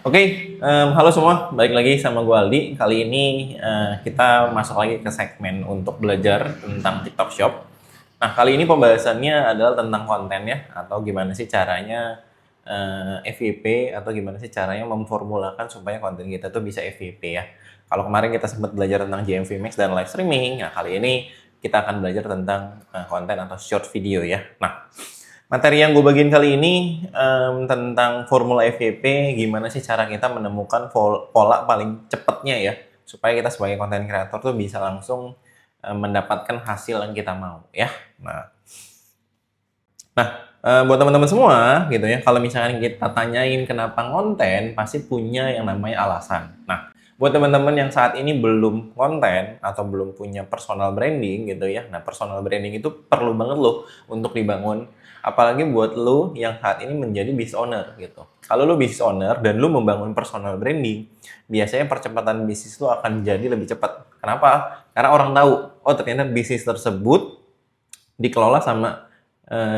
Oke, halo semua, balik lagi sama gue Aldi. Kali ini kita masuk lagi ke segmen untuk belajar tentang TikTok Shop. Nah, kali ini pembahasannya adalah tentang konten ya, atau gimana sih caranya FYP, atau gimana sih caranya memformulakan supaya konten kita tuh bisa FYP ya. Kalau kemarin kita sempat belajar tentang JMV Max dan live streaming, nah kali ini kita akan belajar tentang konten atau short video ya. Nah, materi yang gue bagiin kali ini tentang formula FYP, gimana sih cara kita menemukan pola paling cepatnya ya, supaya kita sebagai konten kreator tuh bisa langsung mendapatkan hasil yang kita mau ya. Nah, buat teman-teman semua gitu ya, kalau misalkan kita tanyain kenapa konten, pasti punya yang namanya alasan. Nah, buat teman-teman yang saat ini belum konten atau belum punya personal branding gitu ya, nah personal branding itu perlu banget loh untuk dibangun. Apalagi buat lo yang saat ini menjadi business owner gitu. Kalau lo business owner dan lo membangun personal branding, biasanya percepatan bisnis lo akan jadi lebih cepat. Kenapa? Karena orang tahu, oh ternyata bisnis tersebut dikelola sama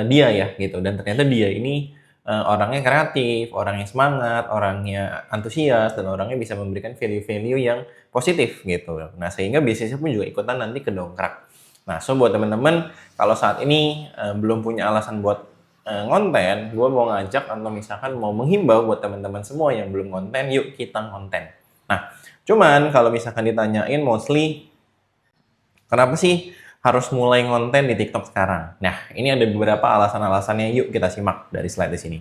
dia ya gitu, dan ternyata dia ini orangnya kreatif, orangnya semangat, orangnya antusias, dan orangnya bisa memberikan value-value yang positif gitu. Nah, sehingga bisnisnya pun juga ikutan nanti kedongkrak. Nah, so buat teman-teman kalau saat ini belum punya alasan buat ngonten, gue mau ngajak atau misalkan mau menghimbau buat teman-teman semua yang belum konten, yuk kita konten. Nah, cuman kalau misalkan ditanyain mostly kenapa sih harus mulai ngonten di TikTok sekarang? Nah, ini ada beberapa alasan-alasannya. Yuk kita simak dari slide di sini.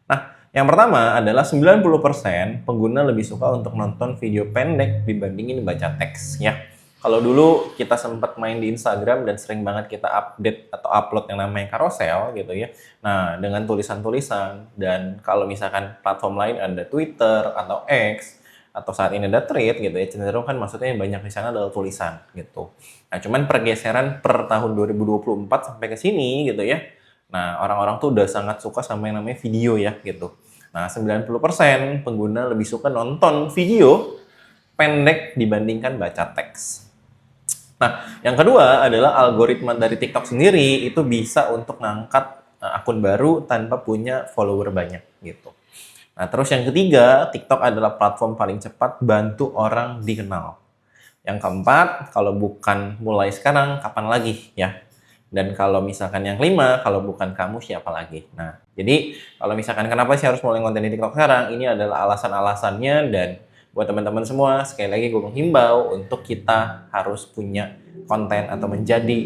Nah, yang pertama adalah 90% pengguna lebih suka untuk nonton video pendek dibandingin baca teks ya. Kalau dulu kita sempat main di Instagram dan sering banget kita update atau upload yang namanya carousel gitu ya. Nah, dengan tulisan-tulisan, dan kalau misalkan platform lain ada Twitter atau X, atau saat ini ada thread gitu ya, cenderung kan maksudnya yang banyak di sana adalah tulisan gitu. Nah, cuman pergeseran per tahun 2024 sampai ke sini gitu ya. Nah, orang-orang tuh udah sangat suka sama yang namanya video ya gitu. Nah, 90% pengguna lebih suka nonton video pendek dibandingkan baca teks. Nah, yang kedua adalah algoritma dari TikTok sendiri itu bisa untuk ngangkat akun baru tanpa punya follower banyak gitu. Nah, terus yang ketiga, TikTok adalah platform paling cepat bantu orang dikenal. Yang keempat, kalau bukan mulai sekarang, kapan lagi ya? Dan kalau misalkan yang kelima, kalau bukan kamu, siapa lagi? Nah, jadi kalau misalkan kenapa sih harus mulai konten di TikTok sekarang, ini adalah alasan-alasannya. Dan buat teman-teman semua, sekali lagi gue menghimbau untuk kita harus punya konten atau menjadi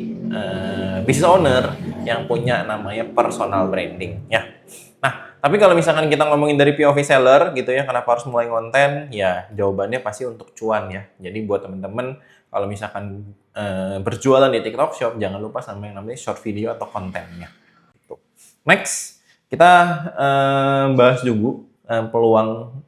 business owner yang punya namanya personal branding ya. Nah, tapi kalau misalkan kita ngomongin dari POV seller gitu ya, kenapa harus mulai konten? Ya, jawabannya pasti untuk cuan ya. Jadi buat teman-teman kalau misalkan berjualan di TikTok Shop, jangan lupa sama yang namanya short video atau kontennya. Gitu. Next, kita bahas juga peluang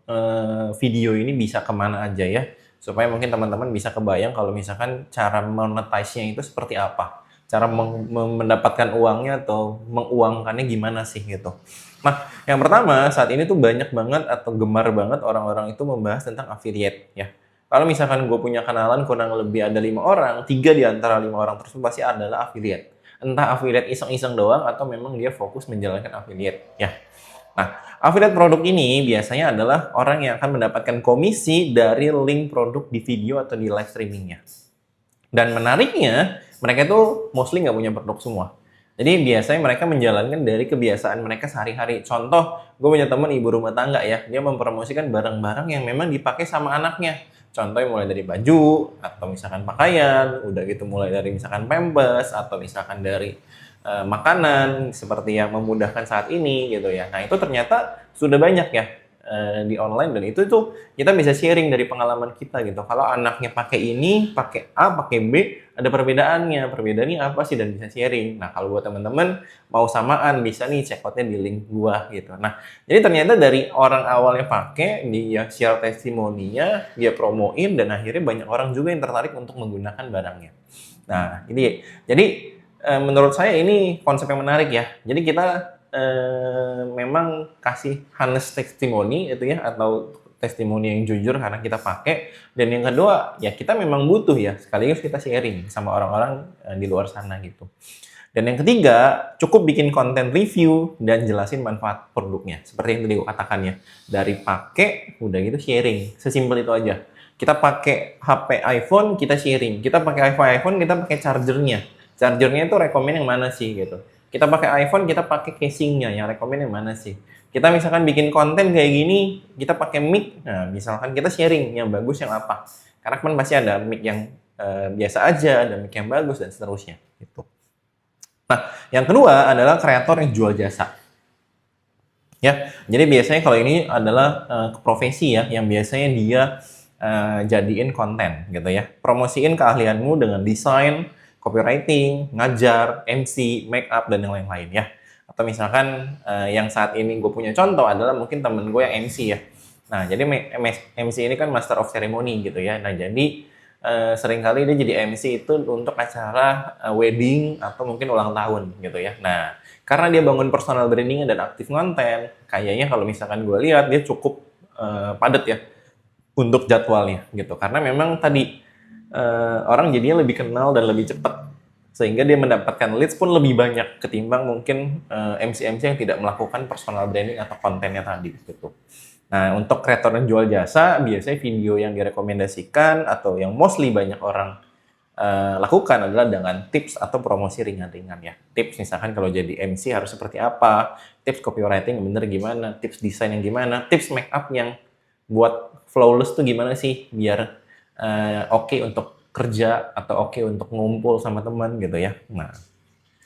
video ini bisa kemana aja ya, supaya mungkin teman-teman bisa kebayang kalau misalkan cara monetize-nya itu seperti apa, cara mendapatkan uangnya atau menguangkannya gimana sih gitu. Nah, yang pertama saat ini tuh banyak banget atau gemar banget orang-orang itu membahas tentang affiliate ya. Kalau misalkan gue punya kenalan kurang lebih ada 5 orang, 3 di antara 5 orang tersebut pasti adalah affiliate. Entah affiliate iseng-iseng doang atau memang dia fokus menjalankan affiliate ya. Nah, affiliate produk ini biasanya adalah orang yang akan mendapatkan komisi dari link produk di video atau di live streamingnya. Dan menariknya, mereka itu mostly nggak punya produk semua. Jadi biasanya mereka menjalankan dari kebiasaan mereka sehari-hari. Contoh, gue punya teman ibu rumah tangga ya, dia mempromosikan barang-barang yang memang dipakai sama anaknya. Contohnya mulai dari baju, atau misalkan pakaian, udah gitu mulai dari misalkan pampers, atau misalkan dari makanan, seperti yang memudahkan saat ini gitu ya. Nah itu ternyata sudah banyak ya di online, dan itu tuh kita bisa sharing dari pengalaman kita gitu. Kalau anaknya pakai ini, pakai A, pakai B, ada perbedaannya apa sih, dan bisa sharing. Nah kalau buat teman-teman mau samaan, bisa nih check outnya di link gua gitu. Nah jadi ternyata dari orang awalnya pakai, dia share testimoninya, dia promoin, dan akhirnya banyak orang juga yang tertarik untuk menggunakan barangnya. Nah ini jadi menurut saya ini konsep yang menarik ya. Jadi kita memang kasih honest testimoni itu ya, atau testimoni yang jujur karena kita pakai. Dan yang kedua ya, kita memang butuh ya, sekaligus kita sharing sama orang-orang di luar sana gitu. Dan yang ketiga, cukup bikin konten review dan jelasin manfaat produknya. Seperti yang tadi gue katakan ya, dari pakai, udah gitu sharing. Sesimpel itu aja. Kita pakai HP iPhone, kita sharing. Kita pakai iPhone, kita pakai chargernya. Chargernya itu rekomen yang mana sih gitu. Kita pakai iPhone, kita pakai casingnya. Yang rekomen yang mana sih. Kita misalkan bikin konten kayak gini, kita pakai mic. Nah, misalkan kita sharing yang bagus yang apa. Karena kan pasti ada mic yang biasa aja, ada mic yang bagus dan seterusnya. Gitu. Nah, yang kedua adalah kreator yang jual jasa. Ya, jadi biasanya kalau ini adalah profesi ya, yang biasanya dia jadiin konten gitu ya. Promosiin keahlianmu dengan desain, copywriting, ngajar, MC, make up dan yang lain-lain ya. Atau misalkan yang saat ini gue punya contoh adalah mungkin temen gue yang MC ya. Nah, jadi MC ini kan Master of Ceremony gitu ya. Nah, jadi seringkali dia jadi MC itu untuk acara wedding atau mungkin ulang tahun gitu ya. Nah, karena dia bangun personal branding dan aktif konten, kayaknya kalau misalkan gue lihat dia cukup padat ya untuk jadwalnya gitu. Karena memang tadi orang jadinya lebih kenal dan lebih cepat sehingga dia mendapatkan leads pun lebih banyak ketimbang mungkin MC-MC yang tidak melakukan personal branding atau kontennya tadi gitu. Nah, untuk kreator yang jual jasa, biasanya video yang direkomendasikan atau yang mostly banyak orang lakukan adalah dengan tips atau promosi ringan-ringan ya. Tips misalkan kalau jadi MC harus seperti apa, tips copywriting yang bener gimana, tips desain yang gimana, tips make up yang buat flawless tuh gimana sih biar oke untuk kerja atau oke untuk ngumpul sama teman gitu ya. Nah,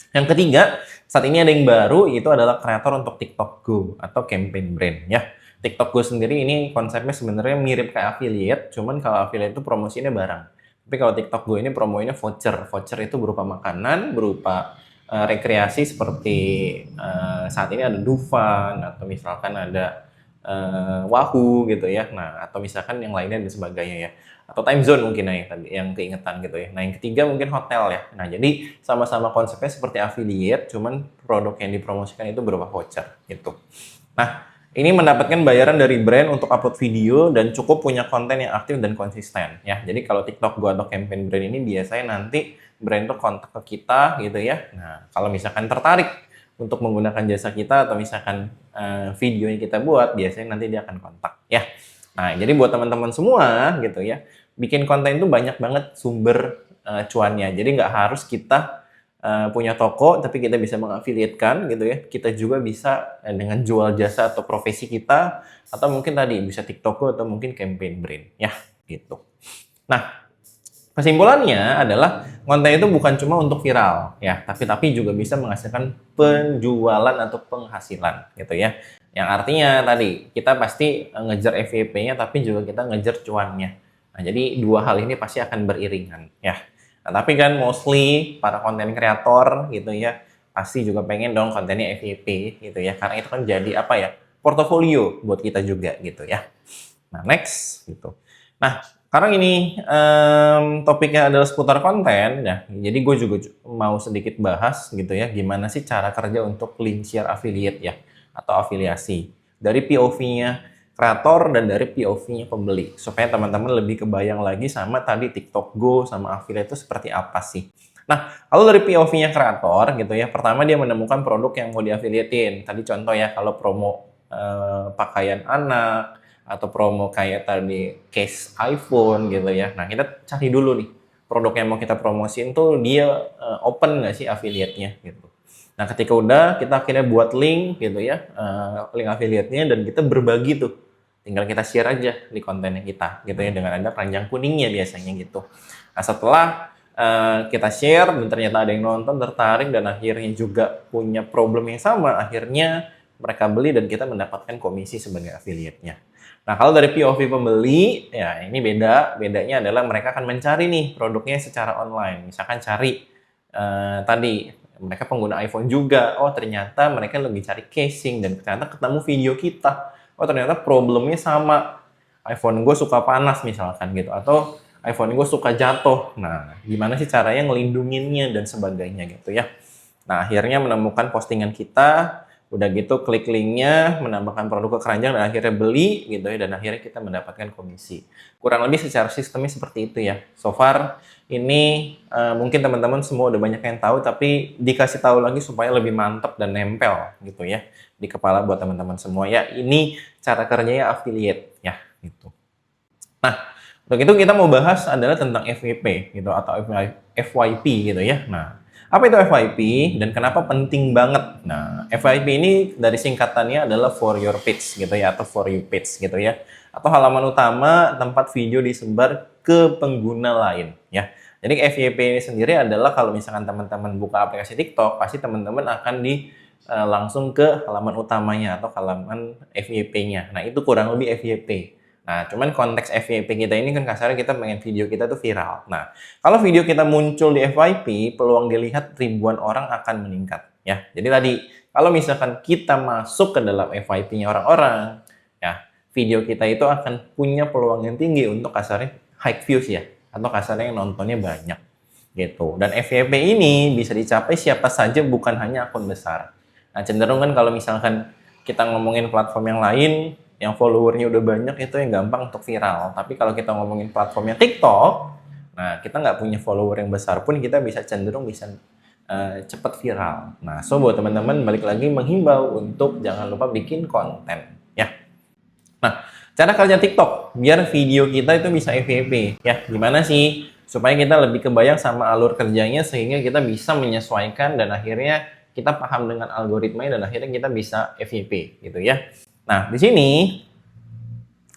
yang ketiga, saat ini ada yang baru, itu adalah kreator untuk TikTok Go atau campaign brand ya. TikTok Go sendiri ini konsepnya sebenarnya mirip kayak affiliate, cuman kalau affiliate itu promosinya barang. Tapi kalau TikTok Go ini promonya voucher. Voucher itu berupa makanan, berupa rekreasi seperti saat ini ada Dufan atau misalkan ada Wahoo gitu ya. Nah, atau misalkan yang lainnya dan sebagainya ya. Atau time zone mungkin ya tadi yang keingetan gitu ya. Nah, yang ketiga mungkin hotel ya. Nah, jadi sama-sama konsepnya seperti affiliate, cuman produk yang dipromosikan itu berupa voucher gitu. Nah, ini mendapatkan bayaran dari brand untuk upload video dan cukup punya konten yang aktif dan konsisten ya. Jadi kalau TikTok Go atau campaign brand ini biasanya nanti brand tuh kontak ke kita gitu ya. Nah, kalau misalkan tertarik untuk menggunakan jasa kita atau misalkan video yang kita buat, biasanya nanti dia akan kontak ya. Nah, jadi buat teman-teman semua gitu ya, bikin konten itu banyak banget sumber cuannya. Jadi nggak harus kita punya toko, tapi kita bisa mengafiliatkan gitu ya. Kita juga bisa dengan jual jasa atau profesi kita, atau mungkin tadi bisa TikTok atau mungkin campaign brand ya gitu. Nah, kesimpulannya adalah konten itu bukan cuma untuk viral ya, tapi juga bisa menghasilkan penjualan atau penghasilan gitu ya. Yang artinya tadi kita pasti ngejar FYP-nya tapi juga kita ngejar cuannya. Nah, jadi dua hal ini pasti akan beriringan ya. Nah, tapi kan mostly para konten kreator gitu ya pasti juga pengen dong kontennya FYP gitu ya. Karena itu kan jadi apa ya? Portofolio buat kita juga gitu ya. Nah, next gitu. Nah, sekarang ini topiknya adalah seputar konten ya. Jadi gue juga mau sedikit bahas gitu ya, gimana sih cara kerja untuk link share affiliate ya atau afiliasi dari POV-nya kreator dan dari POV-nya pembeli supaya teman-teman lebih kebayang lagi sama tadi TikTok Go sama affiliate itu seperti apa sih. Nah, kalau dari POV-nya kreator gitu ya, pertama dia menemukan produk yang mau diafiliatin. Tadi contoh ya, kalau promo pakaian anak atau promo kayak tadi case iPhone gitu ya. Nah, kita cari dulu nih produk yang mau kita promosiin tuh dia open nggak sih affiliate-nya gitu. Nah, ketika udah kita akhirnya buat link gitu ya, link affiliate-nya dan kita berbagi tuh. Tinggal kita share aja di kontennya kita gitu ya dengan ada keranjang kuningnya biasanya gitu. Nah, setelah kita share dan ternyata ada yang nonton tertarik dan akhirnya juga punya problem yang sama, akhirnya mereka beli dan kita mendapatkan komisi sebagai affiliate-nya. Nah, kalau dari POV pembeli, ya ini bedanya adalah mereka akan mencari nih produknya secara online. Misalkan cari tadi mereka pengguna iPhone juga, oh ternyata mereka lebih cari casing dan ternyata ketemu video kita. Oh ternyata problemnya sama, iPhone gue suka panas misalkan gitu, atau iPhone gue suka jatuh. Nah, gimana sih caranya ngelindunginnya dan sebagainya gitu ya. Nah, akhirnya menemukan postingan kita, Udah gitu klik linknya, menambahkan produk ke keranjang dan akhirnya beli gitu ya, dan akhirnya kita mendapatkan komisi. Kurang lebih secara sistemnya seperti itu ya. So far ini mungkin teman-teman semua udah banyak yang tahu, tapi dikasih tahu lagi supaya lebih mantap dan nempel gitu ya di kepala buat teman-teman semua ya. Ini cara kerjanya affiliate ya gitu. Nah, untuk itu kita mau bahas adalah tentang FYP gitu atau FYP gitu ya. Nah, apa itu FYP dan kenapa penting banget? Nah, FYP ini dari singkatannya adalah for your page gitu ya, atau for you page gitu ya. Atau halaman utama tempat video disebar ke pengguna lain ya. Jadi FYP ini sendiri adalah kalau misalkan teman-teman buka aplikasi TikTok, pasti teman-teman akan langsung ke halaman utamanya atau halaman FYP-nya. Nah, itu kurang lebih FYP. Nah, cuman konteks FYP kita ini kan kasarnya kita pengen video kita tuh viral. Nah, kalau video kita muncul di FYP, peluang dilihat ribuan orang akan meningkat. Ya, jadi tadi kalau misalkan kita masuk ke dalam FYP-nya orang-orang, ya video kita itu akan punya peluang yang tinggi untuk kasarnya high views ya, atau kasarnya yang nontonnya banyak gitu. Dan FYP ini bisa dicapai siapa saja, bukan hanya akun besar. Nah, cenderung kan kalau misalkan kita ngomongin platform yang lain, yang followernya udah banyak itu yang gampang untuk viral. Tapi kalau kita ngomongin platformnya TikTok, nah kita nggak punya follower yang besar pun kita bisa cenderung bisa cepat viral. Nah, so buat teman-teman balik lagi menghimbau untuk jangan lupa bikin konten ya. Nah, cara kerja TikTok biar video kita itu bisa FYP ya. Gimana sih supaya kita lebih kebayang sama alur kerjanya sehingga kita bisa menyesuaikan dan akhirnya kita paham dengan algoritmanya dan akhirnya kita bisa FYP gitu ya. Nah, di sini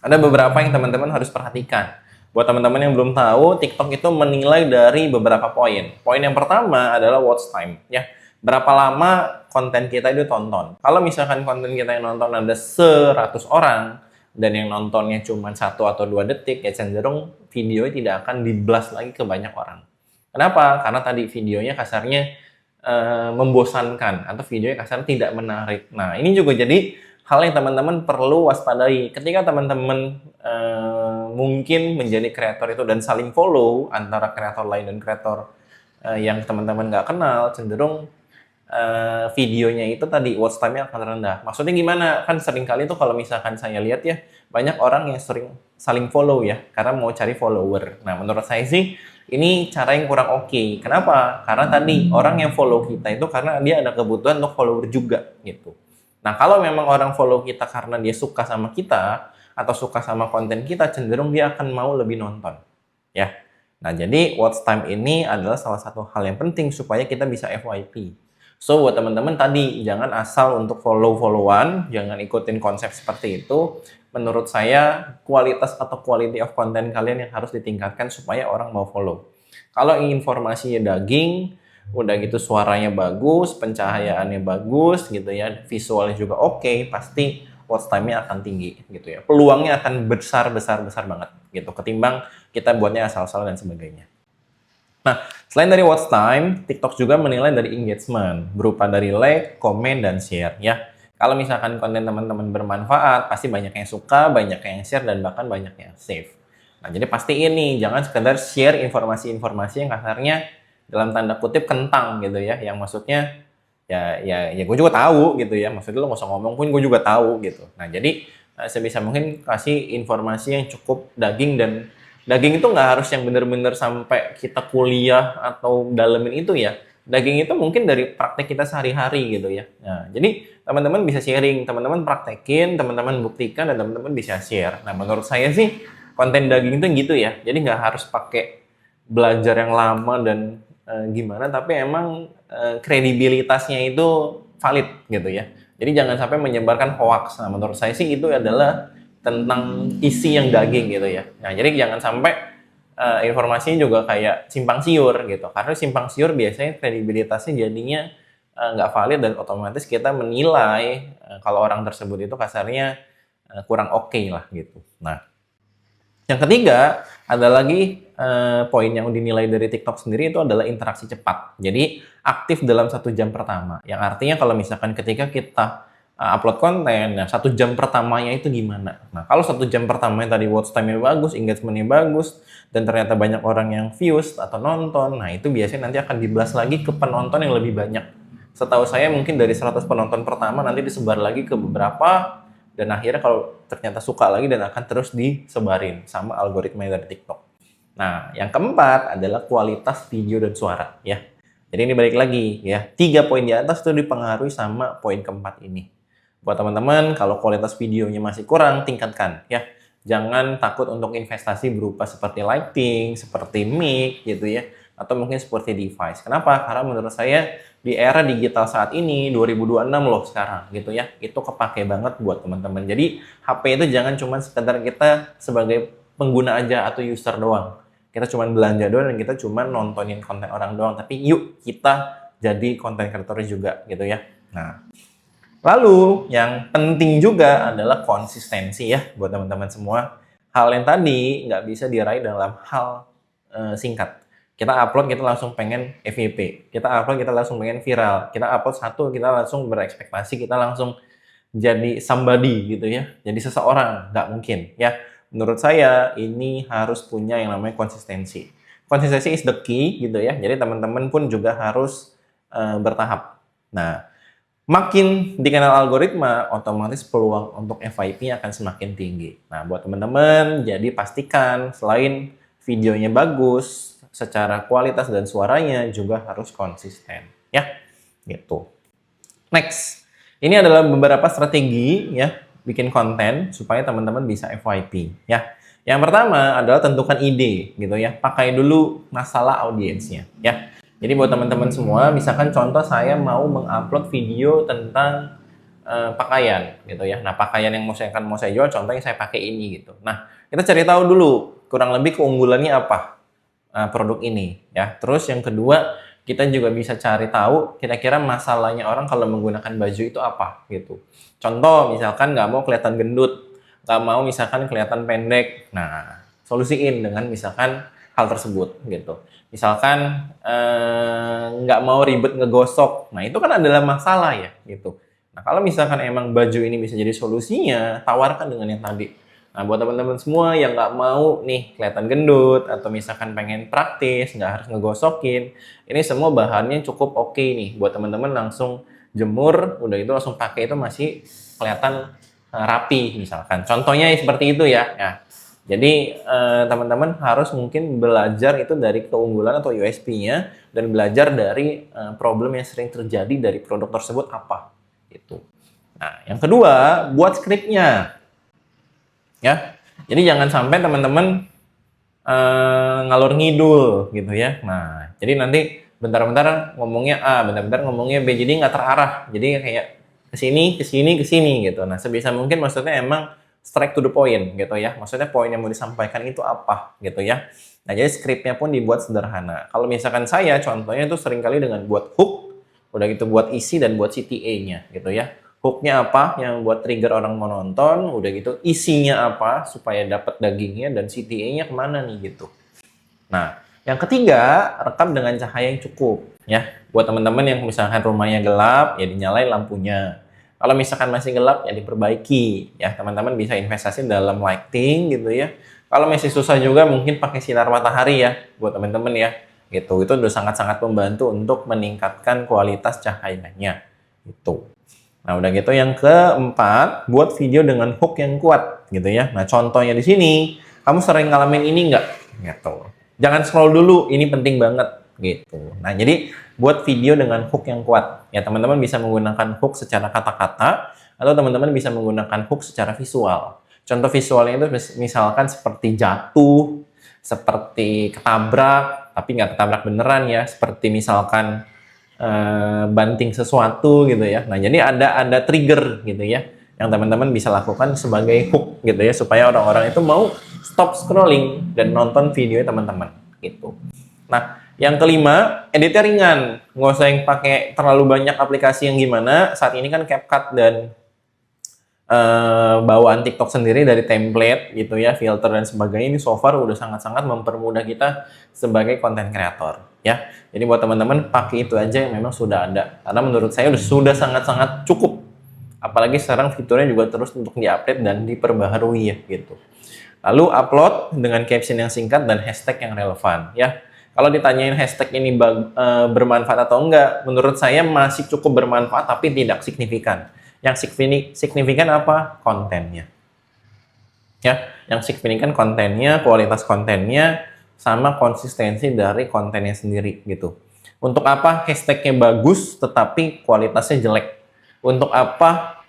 ada beberapa yang teman-teman harus perhatikan. Buat teman-teman yang belum tahu, TikTok itu menilai dari beberapa poin. Poin yang pertama adalah watch time, ya. Berapa lama konten kita itu tonton. Kalau misalkan konten kita yang nonton ada 100 orang dan yang nontonnya cuma 1 atau 2 detik, ya cenderung video tidak akan di-blast lagi ke banyak orang. Kenapa? Karena tadi videonya kasarnya membosankan atau videonya kasarnya tidak menarik. Nah, ini juga jadi hal yang teman-teman perlu waspadai ketika teman-teman mungkin menjadi kreator itu dan saling follow antara kreator lain dan kreator yang teman-teman nggak kenal, cenderung videonya itu tadi watch time-nya akan rendah. Maksudnya gimana? Kan sering kali tuh kalau misalkan saya lihat ya, banyak orang yang sering saling follow ya, karena mau cari follower. Nah, menurut saya sih ini cara yang kurang oke. Kenapa? Karena tadi orang yang follow kita itu karena dia ada kebutuhan untuk follower juga gitu. Nah, kalau memang orang follow kita karena dia suka sama kita atau suka sama konten kita, cenderung dia akan mau lebih nonton. Ya. Nah, jadi watch time ini adalah salah satu hal yang penting supaya kita bisa FYP. So, buat teman-teman tadi, jangan asal untuk follow-followan, jangan ikutin konsep seperti itu. Menurut saya, kualitas atau quality of content kalian yang harus ditingkatkan supaya orang mau follow. Kalau informasinya daging, udah gitu suaranya bagus, pencahayaannya bagus gitu ya, visualnya juga oke, pasti watch time-nya akan tinggi gitu ya. Peluangnya akan besar banget gitu ketimbang kita buatnya asal-asal dan sebagainya. Nah, selain dari watch time, TikTok juga menilai dari engagement berupa dari like, komen, dan share ya. Kalau misalkan konten teman-teman bermanfaat, pasti banyak yang suka, banyak yang share, dan bahkan banyak yang save. Nah, jadi pastiin nih, jangan sekedar share informasi-informasi yang kasarnya dalam tanda kutip kentang gitu ya, yang maksudnya ya gue juga tahu gitu ya, maksudnya lo nggak usah ngomong pun gue juga tahu gitu. Nah, jadi sebisa mungkin kasih informasi yang cukup daging, dan daging itu nggak harus yang bener-bener sampai kita kuliah atau dalemin itu ya. Daging itu mungkin dari praktek kita sehari-hari gitu ya. Nah, jadi teman-teman bisa sharing, teman-teman praktekin, teman-teman buktikan, dan teman-teman bisa share. Nah, menurut saya sih konten daging itu gitu ya. Jadi nggak harus pakai belajar yang lama dan gimana, tapi emang kredibilitasnya itu valid gitu ya. Jadi jangan sampai menyebarkan hoax. Nah, menurut saya sih itu adalah tentang isi yang daging gitu ya. Nah, jadi jangan sampai informasinya juga kayak simpang siur gitu. Karena simpang siur biasanya kredibilitasnya jadinya nggak valid, dan otomatis kita menilai kalau orang tersebut itu kasarnya kurang oke lah gitu. Nah, yang ketiga ada lagi poin yang dinilai dari TikTok sendiri itu adalah interaksi cepat. Jadi aktif dalam 1 jam pertama. Yang artinya kalau misalkan ketika kita upload konten, nah 1 jam pertamanya itu gimana? Nah, kalau 1 jam pertamanya tadi watch time-nya bagus, engagement-nya bagus, dan ternyata banyak orang yang views atau nonton, nah itu biasanya nanti akan di-blast lagi ke penonton yang lebih banyak Setahu saya mungkin dari 100 penonton pertama nanti disebar lagi ke beberapa, dan akhirnya kalau ternyata suka lagi dan akan terus disebarin sama algoritma dari TikTok. Nah, yang keempat adalah kualitas video dan suara ya. Jadi ini balik lagi ya, 3 poin di atas itu dipengaruhi sama poin keempat ini. Buat teman-teman, kalau kualitas videonya masih kurang, tingkatkan ya. Jangan takut untuk investasi berupa seperti lighting, seperti mic gitu ya, atau mungkin seperti device. Kenapa? Karena menurut saya di era digital saat ini 2026 loh sekarang gitu ya, itu kepake banget buat teman-teman. Jadi HP itu jangan cuma sekedar kita sebagai pengguna aja atau user doang. Kita cuma belanja doang dan kita cuma nontonin konten orang doang, tapi yuk kita jadi konten creator juga gitu ya. Nah, lalu yang penting juga adalah konsistensi ya buat teman-teman semua. Hal yang tadi nggak bisa diraih dalam hal singkat. Kita upload, kita langsung pengen FYP. Kita upload, kita langsung pengen viral. Kita upload satu, kita langsung berekspektasi, kita langsung jadi somebody gitu ya. Jadi seseorang, nggak mungkin ya. Menurut saya ini harus punya yang namanya konsistensi. Konsistensi is the key gitu ya. Jadi teman-teman pun juga harus bertahap. Nah, makin dikenal algoritma, otomatis peluang untuk FYP akan semakin tinggi. Nah, buat teman-teman, jadi pastikan selain videonya bagus, secara kualitas dan suaranya juga harus konsisten, ya, gitu. Next, ini adalah beberapa strategi ya bikin konten supaya teman-teman bisa FYP, ya. Yang pertama adalah tentukan ide, gitu ya. Pakai dulu masalah audiensnya, ya. Jadi buat teman-teman semua, misalkan contoh saya mau mengupload video tentang pakaian gitu ya. Nah, pakaian yang mau saya jual, contohnya saya pakai ini gitu. Nah, kita cari tahu dulu kurang lebih keunggulannya apa produk ini ya. Terus yang kedua, kita juga bisa cari tahu kira-kira masalahnya orang kalau menggunakan baju itu apa gitu. Contoh misalkan nggak mau kelihatan gendut, nggak mau misalkan kelihatan pendek. Nah, solusiin dengan misalkan hal tersebut gitu. Misalkan nggak mau ribet ngegosok, nah itu kan adalah masalah ya gitu. Nah kalau misalkan emang baju ini bisa jadi solusinya, tawarkan dengan yang tadi. Nah buat teman-teman semua yang nggak mau nih kelihatan gendut atau misalkan pengen praktis, nggak harus ngegosokin, ini semua bahannya cukup oke nih buat teman-teman langsung jemur, udah itu langsung pakai itu masih kelihatan rapi misalkan. Contohnya seperti itu ya. Ya. Jadi teman-teman harus mungkin belajar itu dari keunggulan atau USP-nya dan belajar dari problem yang sering terjadi dari produk tersebut apa itu. Nah, yang kedua, buat skripnya. Ya. Jadi jangan sampai teman-teman ngalor ngidul gitu ya. Nah, jadi nanti bentar-bentar ngomongnya A, bentar-bentar ngomongnya B, jadi nggak terarah. Jadi kayak ke sini gitu. Nah, sebisa mungkin maksudnya emang straight to the point gitu ya. Maksudnya poin yang mau disampaikan itu apa gitu ya. Nah, jadi skripnya pun dibuat sederhana. Kalau misalkan saya contohnya itu seringkali dengan buat hook, udah gitu buat isi dan buat CTA-nya gitu ya. Hooknya apa yang buat trigger orang mau nonton, udah gitu isinya apa supaya dapat dagingnya dan CTA-nya kemana nih gitu. Nah, yang ketiga, rekam dengan cahaya yang cukup ya. Buat teman-teman yang misalkan rumahnya gelap, ya dinyalain lampunya. Kalau misalkan masih gelap, ya diperbaiki. Ya, teman-teman bisa investasi dalam lighting gitu ya. Kalau masih susah juga, mungkin pakai sinar matahari ya, buat teman-teman ya. Gitu, itu udah sangat-sangat membantu untuk meningkatkan kualitas cahayanya. Gitu. Nah, udah gitu yang keempat, buat video dengan hook yang kuat gitu ya. Nah, contohnya di sini, kamu sering ngalamin ini nggak? Gitu. Jangan scroll dulu, ini penting banget gitu. Nah, jadi buat video dengan hook yang kuat. Ya, teman-teman bisa menggunakan hook secara kata-kata atau teman-teman bisa menggunakan hook secara visual. Contoh visualnya itu misalkan seperti jatuh, seperti ketabrak, tapi nggak ketabrak beneran ya, seperti misalkan banting sesuatu gitu ya. Nah, jadi ada trigger gitu ya yang teman-teman bisa lakukan sebagai hook gitu ya supaya orang-orang itu mau stop scrolling dan nonton videonya teman-teman gitu. Nah, yang kelima, editnya ringan. Nggak usah yang pakai terlalu banyak aplikasi yang gimana. Saat ini kan CapCut dan bawaan TikTok sendiri dari template gitu ya, filter dan sebagainya, ini so far udah sangat-sangat mempermudah kita sebagai content creator ya. Jadi buat teman-teman pakai itu aja yang memang sudah ada. Karena menurut saya sudah sangat-sangat cukup. Apalagi sekarang fiturnya juga terus untuk diupdate dan diperbaharui ya gitu. Lalu upload dengan caption yang singkat dan hashtag yang relevan ya. Kalau ditanyain hashtag ini bermanfaat atau enggak, menurut saya masih cukup bermanfaat tapi tidak signifikan. Yang signifikan apa? Kontennya. Ya, yang signifikan kontennya, kualitas kontennya, sama konsistensi dari kontennya sendiri gitu. Untuk apa hashtagnya bagus tetapi kualitasnya jelek? Untuk apa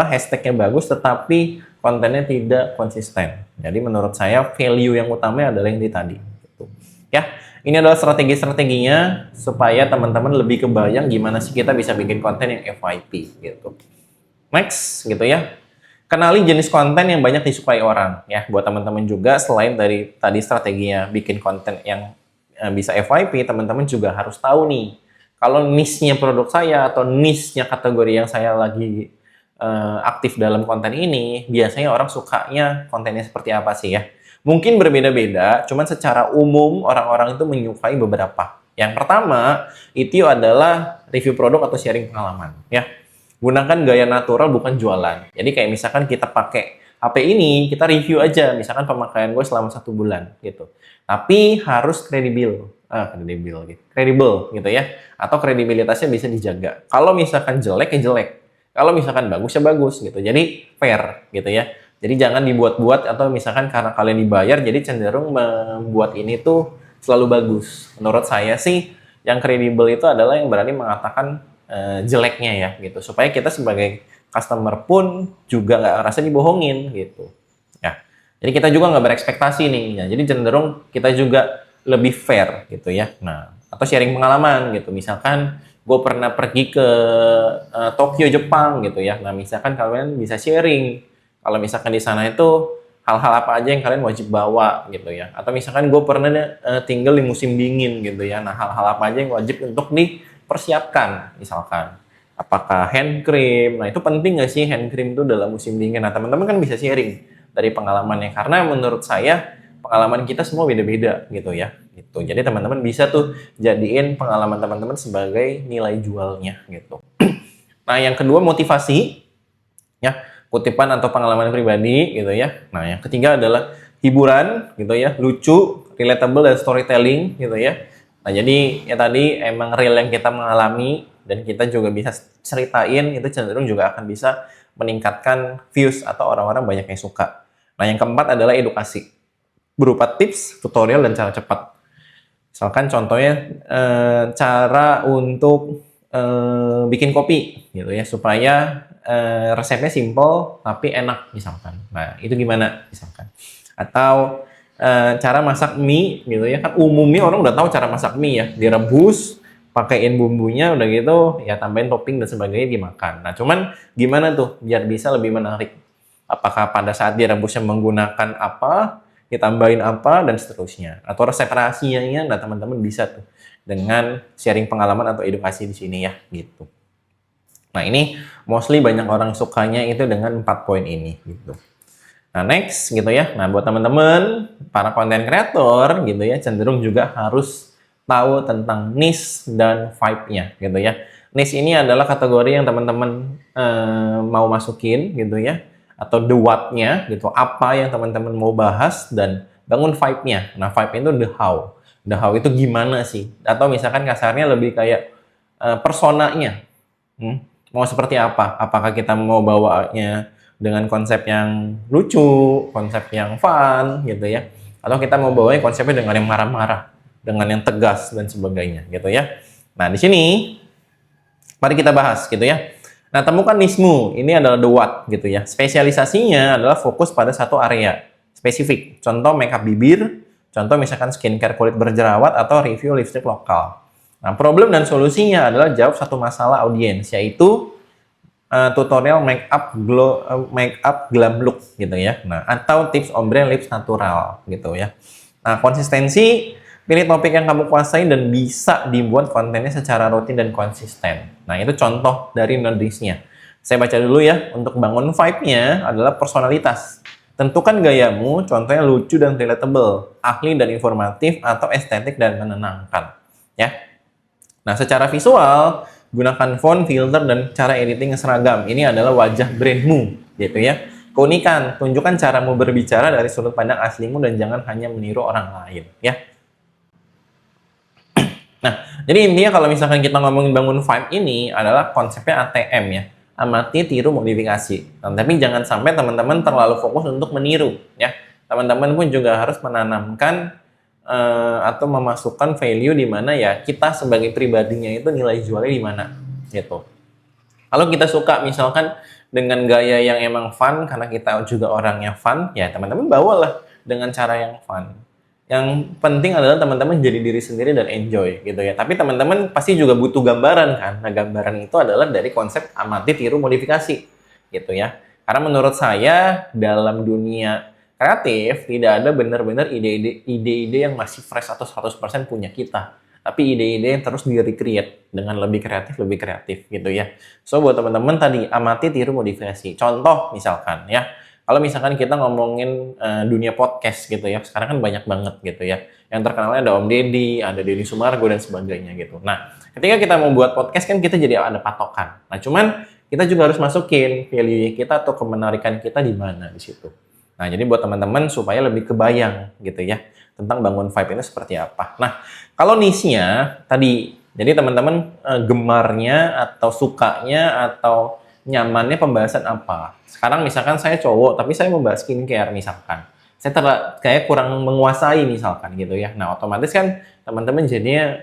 hashtagnya bagus tetapi kontennya tidak konsisten? Jadi menurut saya value yang utama adalah yang tadi. Gitu. Ya, ini adalah strategi-strateginya supaya teman-teman lebih kebayang gimana sih kita bisa bikin konten yang FYP gitu. Next gitu ya. Kenali jenis konten yang banyak disukai orang ya. Buat teman-teman juga selain dari tadi strateginya bikin konten yang bisa FYP, teman-teman juga harus tahu nih kalau niche-nya produk saya atau niche-nya kategori yang saya lagi aktif dalam konten ini, biasanya orang sukanya kontennya seperti apa sih ya. Mungkin berbeda-beda, cuman secara umum orang-orang itu menyukai beberapa. Yang pertama, itu adalah review produk atau sharing pengalaman ya. Gunakan gaya natural bukan jualan. Jadi kayak misalkan kita pakai HP ini, kita review aja, misalkan pemakaian gue selama 1 bulan gitu. Tapi harus kredibel gitu ya. Atau kredibilitasnya bisa dijaga. Kalau misalkan jelek ya jelek. Kalau misalkan bagus ya bagus gitu. Jadi fair gitu ya. Jadi jangan dibuat-buat atau misalkan karena kalian dibayar jadi cenderung membuat ini tuh selalu bagus. Menurut saya sih yang kredibel itu adalah yang berani mengatakan jeleknya ya gitu. Supaya kita sebagai customer pun juga nggak ngerasa dibohongin gitu. Ya. Jadi kita juga nggak berekspektasi nih. Ya. Jadi cenderung kita juga lebih fair gitu ya. Nah, atau sharing pengalaman gitu. Misalkan gue pernah pergi ke Tokyo, Jepang gitu ya. Nah, misalkan kalian bisa sharing kalau misalkan di sana itu hal-hal apa aja yang kalian wajib bawa gitu ya. Atau misalkan gue pernah tinggal di musim dingin gitu ya. Nah, hal-hal apa aja yang wajib untuk dipersiapkan misalkan. Apakah hand cream? Nah, itu penting nggak sih hand cream itu dalam musim dingin? Nah, teman-teman kan bisa sharing dari pengalamannya. Karena menurut saya pengalaman kita semua beda-beda gitu ya. Gitu. Jadi teman-teman bisa tuh jadiin pengalaman teman-teman sebagai nilai jualnya gitu. Nah, yang kedua motivasi ya, kutipan atau pengalaman pribadi gitu ya. Nah, yang ketiga adalah hiburan gitu ya, lucu, relatable dan storytelling gitu ya. Nah, jadi ya tadi emang real yang kita mengalami dan kita juga bisa ceritain, itu cenderung juga akan bisa meningkatkan views atau orang-orang banyak yang suka. Nah, yang keempat adalah edukasi berupa tips, tutorial, dan cara cepat. Misalkan contohnya cara untuk bikin kopi gitu ya, supaya resepnya simple tapi enak misalkan. Nah, itu gimana misalkan. Atau cara masak mie gitu ya, kan umumnya orang udah tahu cara masak mie ya, direbus, pakaiin bumbunya, udah gitu ya tambahin topping dan sebagainya dimakan. Nah, cuman gimana tuh biar bisa lebih menarik? Apakah pada saat direbusnya menggunakan apa, ditambahin apa, dan seterusnya. Atau resep rahasianya, nah teman-teman bisa tuh dengan sharing pengalaman atau edukasi di sini ya, gitu. Nah, ini mostly banyak orang sukanya itu dengan 4 poin ini, gitu. Nah, next gitu ya. Nah, buat teman-teman, para content creator gitu ya, cenderung juga harus tahu tentang niche dan vibe-nya gitu ya. Niche ini adalah kategori yang teman-teman mau masukin gitu ya, atau the what-nya gitu, apa yang teman-teman mau bahas, dan bangun vibe-nya. Nah, vibe itu the how. The how itu gimana sih? Atau misalkan kasarnya lebih kayak personanya. Mau seperti apa? Apakah kita mau bawanya dengan konsep yang lucu, konsep yang fun gitu ya? Atau kita mau bawanya konsepnya dengan yang marah-marah, dengan yang tegas dan sebagainya gitu ya. Nah, di sini mari kita bahas gitu ya. Nah, temukan niche-mu. Ini adalah the what gitu ya. Spesialisasinya adalah fokus pada satu area spesifik. Contoh makeup bibir, contoh misalkan skincare kulit berjerawat, atau review lipstick lokal. Nah, problem dan solusinya adalah jawab satu masalah audiens, yaitu tutorial makeup glam look gitu ya. Nah, atau tips ombre lips natural gitu ya. Nah, konsistensi, pilih topik yang kamu kuasai dan bisa dibuat kontennya secara rutin dan konsisten. Nah, itu contoh dari notice-nya. Saya baca dulu ya. Untuk bangun vibe-nya adalah personalitas. Tentukan gayamu, contohnya lucu dan relatable, ahli dan informatif, atau estetik dan menenangkan. Ya. Nah, secara visual, gunakan font, filter, dan cara editing yang seragam. Ini adalah wajah brandmu, gitu ya. Keunikan, tunjukkan caramu berbicara dari sudut pandang aslimu dan jangan hanya meniru orang lain, ya. Jadi intinya kalau misalkan kita ngomongin bangun vibe ini adalah konsepnya ATM ya. Amati, tiru, modifikasi. Nah, tapi jangan sampai teman-teman terlalu fokus untuk meniru ya. Teman-teman pun juga harus menanamkan atau memasukkan value di mana ya kita sebagai pribadinya itu nilai jualnya di mana gitu. Kalau kita suka misalkan dengan gaya yang emang fun karena kita juga orangnya fun, ya teman-teman bawalah dengan cara yang fun. Yang penting adalah teman-teman jadi diri sendiri dan enjoy gitu ya. Tapi teman-teman pasti juga butuh gambaran kan. Nah, gambaran itu adalah dari konsep amati, tiru, modifikasi gitu ya. Karena menurut saya dalam dunia kreatif tidak ada benar-benar ide-ide yang masih fresh atau 100% punya kita. Tapi ide-ide yang terus di-recreate dengan lebih kreatif gitu ya. So buat teman-teman tadi amati, tiru, modifikasi. Contoh misalkan ya. Kalau misalkan kita ngomongin dunia podcast gitu ya, sekarang kan banyak banget gitu ya. Yang terkenalnya ada Om Deddy, ada Deddy Sumargo dan sebagainya gitu. Nah, ketika kita mau buat podcast kan kita jadi ada patokan. Nah, cuman kita juga harus masukin value kita atau kemenarikan kita di mana di situ. Nah, jadi buat teman-teman supaya lebih kebayang gitu ya tentang bangun vibe ini seperti apa. Nah, kalau niche-nya tadi, jadi teman-teman gemarnya atau sukanya atau nyamannya pembahasan apa? Sekarang misalkan saya cowok, tapi saya membahas skincare misalkan. Saya kayak kurang menguasai misalkan gitu ya. Nah, otomatis kan teman-teman jadinya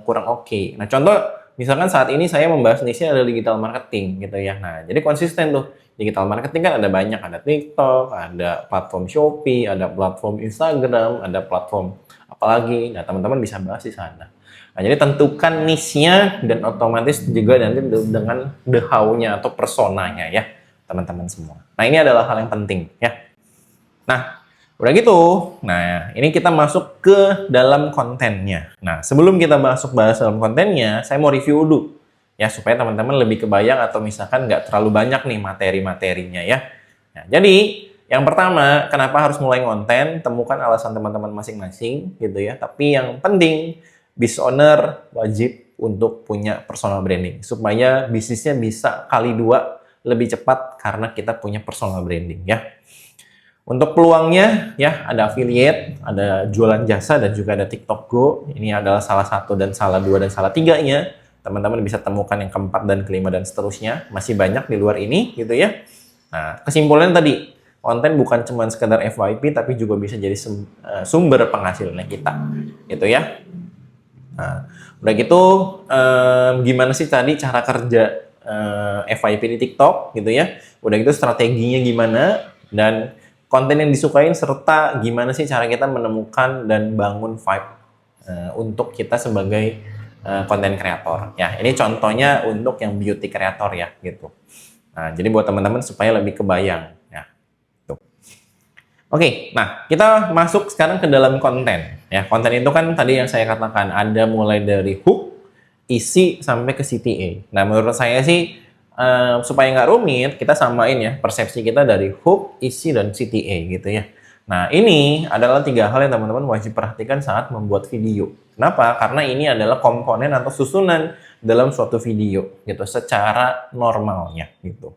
kurang oke. Nah, contoh misalkan saat ini saya membahas niche adalah digital marketing gitu ya. Nah, jadi konsisten tuh. Digital marketing kan ada banyak, ada TikTok, ada platform Shopee, ada platform Instagram, ada platform apalagi. Nah, teman-teman bisa bahas di sana. Nah, jadi tentukan niche-nya dan otomatis juga nanti dengan the how-nya atau personanya ya, teman-teman semua. Nah, ini adalah hal yang penting ya. Nah, udah gitu. Nah, ini kita masuk ke dalam kontennya. Nah, sebelum kita masuk bahas dalam kontennya, saya mau review dulu ya supaya teman-teman lebih kebayang atau misalkan nggak terlalu banyak nih materi-materinya ya. Nah, jadi yang pertama, kenapa harus mulai konten? Temukan alasan teman-teman masing-masing gitu ya. Tapi yang penting business owner wajib untuk punya personal branding supaya bisnisnya bisa kali 2 lebih cepat karena kita punya personal branding ya. Untuk peluangnya ya ada affiliate, ada jualan jasa dan juga ada TikTok Go. Ini adalah salah satu dan salah 2 dan salah 3-nya. Teman-teman bisa temukan yang keempat dan kelima dan seterusnya. Masih banyak di luar ini gitu ya. Nah, kesimpulannya tadi, konten bukan cuma sekedar FYP tapi juga bisa jadi sumber penghasilannya kita gitu ya. Nah, udah gitu gimana sih tadi cara kerja FYP di TikTok gitu ya. Udah gitu strateginya gimana dan konten yang disukain serta gimana sih cara kita menemukan dan bangun vibe untuk kita sebagai konten kreator. Ya, ini contohnya untuk yang beauty kreator ya gitu. Nah, jadi buat teman-teman supaya lebih kebayang ya. Oke, nah kita masuk sekarang ke dalam konten. Ya, konten itu kan tadi yang saya katakan ada mulai dari hook, isi sampai ke CTA. Nah, menurut saya sih supaya nggak rumit, kita samain ya persepsi kita dari hook, isi dan CTA gitu ya. Nah, ini adalah 3 hal yang teman-teman wajib perhatikan saat membuat video. Kenapa? Karena ini adalah komponen atau susunan dalam suatu video gitu secara normalnya gitu.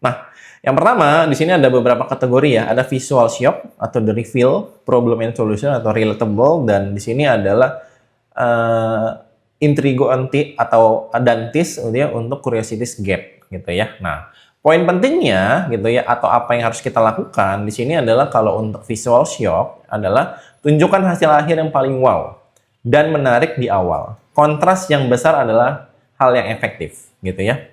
Nah, yang pertama, di sini ada beberapa kategori ya. Ada visual shock atau the reveal, problem and solution atau relatable, dan di sini adalah intrigo anti atau adantis gitu ya, untuk curiosities gap gitu ya. Nah, poin pentingnya gitu ya atau apa yang harus kita lakukan di sini adalah kalau untuk visual shock adalah tunjukkan hasil akhir yang paling wow dan menarik di awal. Kontras yang besar adalah hal yang efektif gitu ya.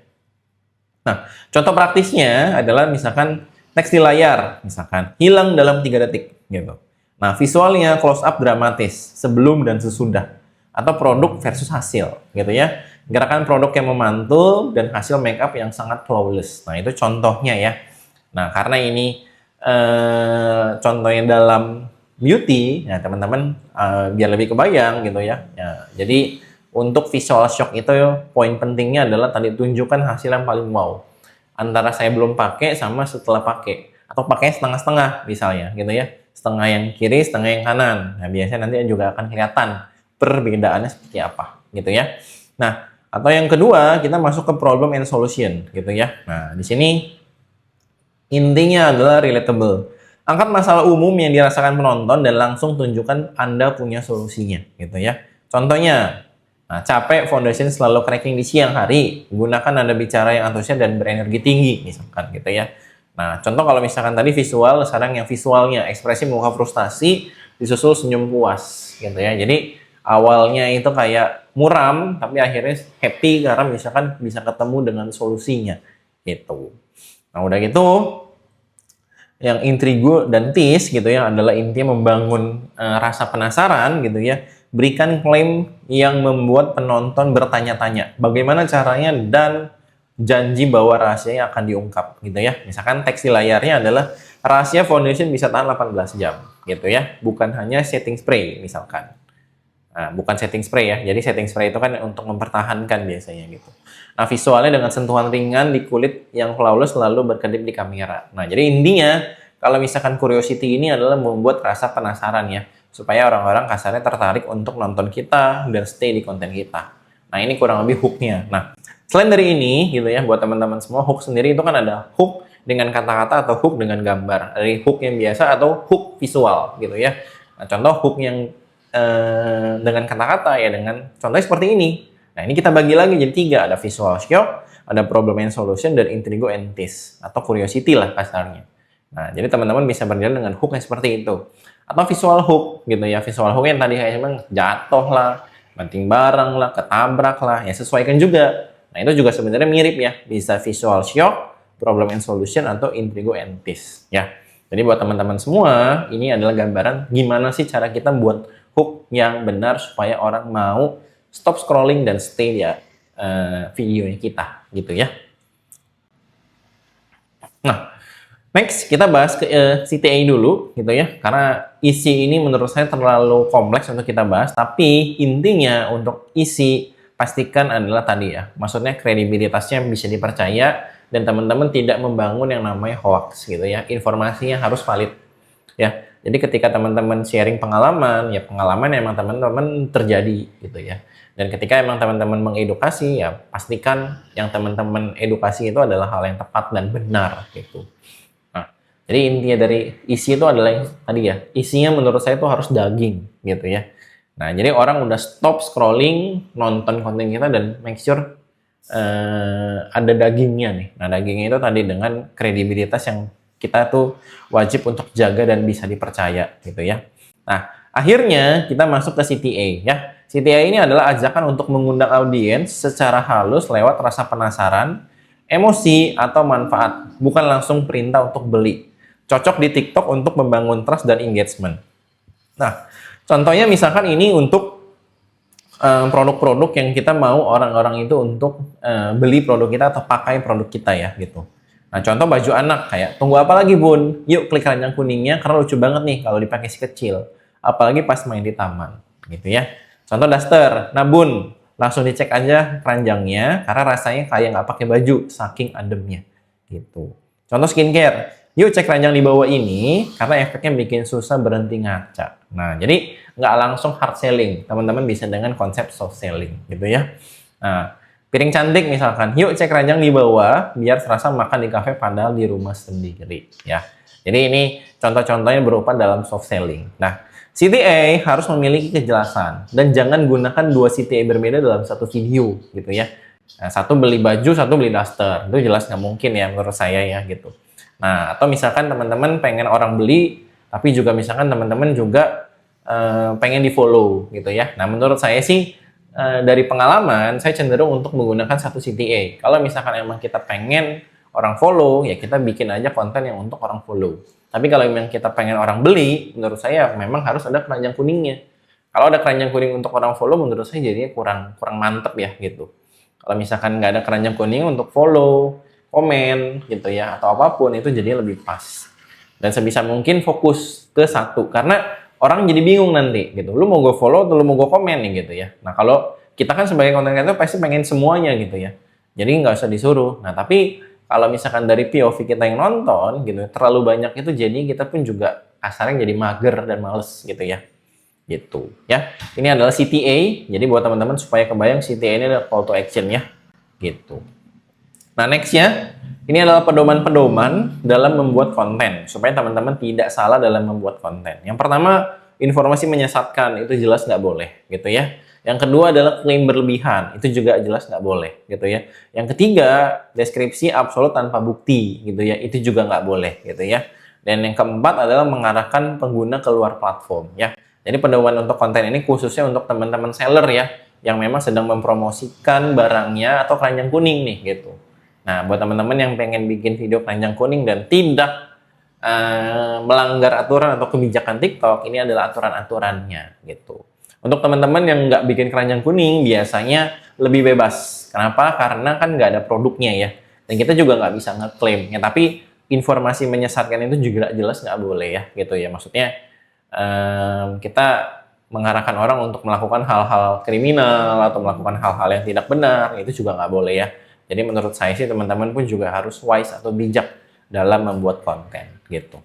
Nah, contoh praktisnya adalah misalkan teks di layar, misalkan hilang dalam 3 detik gitu. Nah, visualnya close up dramatis sebelum dan sesudah atau produk versus hasil gitu ya. Gerakan produk yang memantul dan hasil make up yang sangat flawless. Nah, itu contohnya ya. Nah, karena ini contohnya dalam beauty, ya teman-teman biar lebih kebayang gitu ya. Ya, jadi untuk visual shock itu poin pentingnya adalah tadi tunjukkan hasil yang paling wow. Antara saya belum pakai sama setelah pakai. Atau pakai setengah-setengah misalnya gitu ya. Setengah yang kiri, setengah yang kanan. Nah, biasanya nanti juga akan kelihatan perbedaannya seperti apa gitu ya. Nah, atau yang kedua kita masuk ke problem and solution gitu ya. Nah, di sini intinya adalah relatable. Angkat masalah umum yang dirasakan penonton dan langsung tunjukkan Anda punya solusinya gitu ya. Contohnya, Nah, capek foundation selalu cracking di siang hari. Gunakan nada bicara yang antusias dan berenergi tinggi, misalkan gitu ya. Nah, contoh kalau misalkan tadi visual, sekarang yang visualnya ekspresi muka frustasi disusul senyum puas, gitu ya. Jadi awalnya itu kayak muram, tapi akhirnya happy karena misalkan bisa ketemu dengan solusinya, gitu. Nah, udah gitu, yang intrigo dan tease gitu ya adalah intinya membangun rasa penasaran gitu ya. Berikan klaim yang membuat penonton bertanya-tanya bagaimana caranya dan janji bahwa rahasianya akan diungkap gitu ya. Misalkan teks di layarnya adalah rahasia foundation bisa tahan 18 jam gitu ya. Bukan hanya setting spray misalkan. Nah, bukan setting spray ya. Jadi setting spray itu kan untuk mempertahankan biasanya gitu. Nah, visualnya dengan sentuhan ringan di kulit yang flawless lalu berkedip di kamera. Nah, jadi intinya kalau misalkan curiosity ini adalah membuat rasa penasaran ya, supaya orang-orang kasarnya tertarik untuk nonton kita dan stay di konten kita. Nah, ini kurang lebih hooknya. Nah, selain dari ini gitu ya, buat teman-teman semua, hook sendiri itu kan ada hook dengan kata-kata atau hook dengan gambar. Dari hook yang biasa atau hook visual gitu ya. Nah, contoh hook yang dengan kata-kata ya dengan contohnya seperti ini. Nah, ini kita bagi lagi jadi 3, ada visual shock, ada problem and solution, dan intrigo and tease atau curiosity lah kasarnya. Nah, jadi teman-teman bisa berjalan dengan hook yang seperti itu. Atau visual hook gitu ya, visual hook yang tadi kayak memang jatuh lah, banting barang lah, ketabrak lah, ya sesuaikan juga. Nah, itu juga sebenarnya mirip ya, bisa visual shock, problem and solution, atau intrigo and tease ya. Jadi buat teman-teman semua, ini adalah gambaran gimana sih cara kita buat hook yang benar supaya orang mau stop scrolling dan stay ya videonya kita gitu ya. Nah, next kita bahas ke CTA dulu gitu ya, karena isi ini menurut saya terlalu kompleks untuk kita bahas, tapi intinya untuk isi pastikan adalah tadi ya, maksudnya kredibilitasnya bisa dipercaya dan teman-teman tidak membangun yang namanya hoax gitu ya, informasinya harus valid ya. Jadi ketika teman-teman sharing pengalaman, ya pengalaman emang teman-teman terjadi gitu ya. Dan ketika emang teman-teman mengedukasi, ya pastikan yang teman-teman edukasi itu adalah hal yang tepat dan benar gitu. Nah, jadi intinya dari isi itu adalah yang tadi ya, isinya menurut saya itu harus daging gitu ya. Nah, jadi orang udah stop scrolling, nonton konten kita dan make sure ada dagingnya nih. Nah, dagingnya itu tadi dengan kredibilitas yang kita tuh wajib untuk jaga dan bisa dipercaya gitu ya. Nah, akhirnya kita masuk ke CTA ya. CTA ini adalah ajakan untuk mengundang audiens secara halus lewat rasa penasaran, emosi, atau manfaat, bukan langsung perintah untuk beli. Cocok di TikTok untuk membangun trust dan engagement. Nah, contohnya misalkan ini untuk produk-produk yang kita mau orang-orang itu untuk beli produk kita atau pakai produk kita ya gitu. Nah, contoh baju anak kayak, tunggu apa lagi bun? Yuk klik keranjang kuningnya karena lucu banget nih kalau dipakai si kecil. Apalagi pas main di taman, gitu ya. Contoh daster, nah bun, langsung dicek aja keranjangnya karena rasanya kayak nggak pakai baju, saking ademnya, gitu. Contoh skincare, yuk cek keranjang di bawah ini karena efeknya bikin susah berhenti ngaca. Nah, jadi nggak langsung hard selling, teman-teman bisa dengan konsep soft selling, gitu ya. Nah, piring cantik misalkan, yuk cek keranjang di bawah biar serasa makan di kafe padahal di rumah sendiri ya. Jadi ini contoh-contohnya berupa dalam soft selling. Nah, CTA harus memiliki kejelasan dan jangan gunakan 2 CTA berbeda dalam satu video gitu ya. Nah, satu beli baju, satu beli daster. Itu jelas nggak mungkin ya menurut saya ya gitu. Nah, atau misalkan teman-teman pengen orang beli, tapi juga misalkan teman-teman juga pengen di follow gitu ya. Nah, menurut saya sih dari pengalaman, saya cenderung untuk menggunakan satu CTA. Kalau misalkan emang kita pengen orang follow, ya kita bikin aja konten yang untuk orang follow. Tapi kalau memang kita pengen orang beli, menurut saya memang harus ada keranjang kuningnya. Kalau ada keranjang kuning untuk orang follow, menurut saya jadinya kurang mantep ya gitu. Kalau misalkan nggak ada keranjang kuning untuk follow, komen gitu ya, atau apapun, itu jadi lebih pas. Dan sebisa mungkin fokus ke satu, karena orang jadi bingung nanti gitu. Lu mau gue follow atau lu mau gue komen nih gitu ya. Nah, kalau kita kan sebagai konten kreator pasti pengen semuanya gitu ya. Jadi nggak usah disuruh. Nah, tapi kalau misalkan dari POV kita yang nonton gitu, terlalu banyak itu jadi kita pun juga kasarnya jadi mager dan males gitu ya. Gitu ya. Ini adalah CTA. Jadi buat teman-teman supaya kebayang CTA ini adalah call to action ya. Gitu. Nah, nextnya ini adalah pedoman-pedoman dalam membuat konten supaya teman-teman tidak salah dalam membuat konten. Yang pertama, informasi menyesatkan itu jelas nggak boleh gitu ya. Yang kedua adalah klaim berlebihan, itu juga jelas nggak boleh gitu ya. Yang ketiga, deskripsi absolut tanpa bukti gitu ya, itu juga nggak boleh gitu ya. Dan yang keempat adalah mengarahkan pengguna keluar platform ya. Jadi pedoman untuk konten ini khususnya untuk teman-teman seller ya, yang memang sedang mempromosikan barangnya atau keranjang kuning nih gitu. Nah, buat teman-teman yang pengen bikin video keranjang kuning dan tidak melanggar aturan atau kebijakan TikTok, ini adalah aturan-aturannya gitu. Untuk teman-teman yang nggak bikin keranjang kuning, biasanya lebih bebas. Kenapa? Karena kan nggak ada produknya ya. Dan kita juga nggak bisa ngeklaim. Ya, tapi informasi menyesatkan itu juga jelas nggak boleh ya, gitu ya. Maksudnya kita mengarahkan orang untuk melakukan hal-hal kriminal atau melakukan hal-hal yang tidak benar, itu juga nggak boleh ya. Jadi menurut saya sih teman-teman pun juga harus wise atau bijak dalam membuat konten gitu.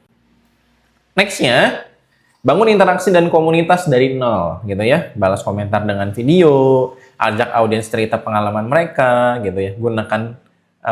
Nextnya, bangun interaksi dan komunitas dari nol gitu ya. Balas komentar dengan video, ajak audiens cerita pengalaman mereka gitu ya. Gunakan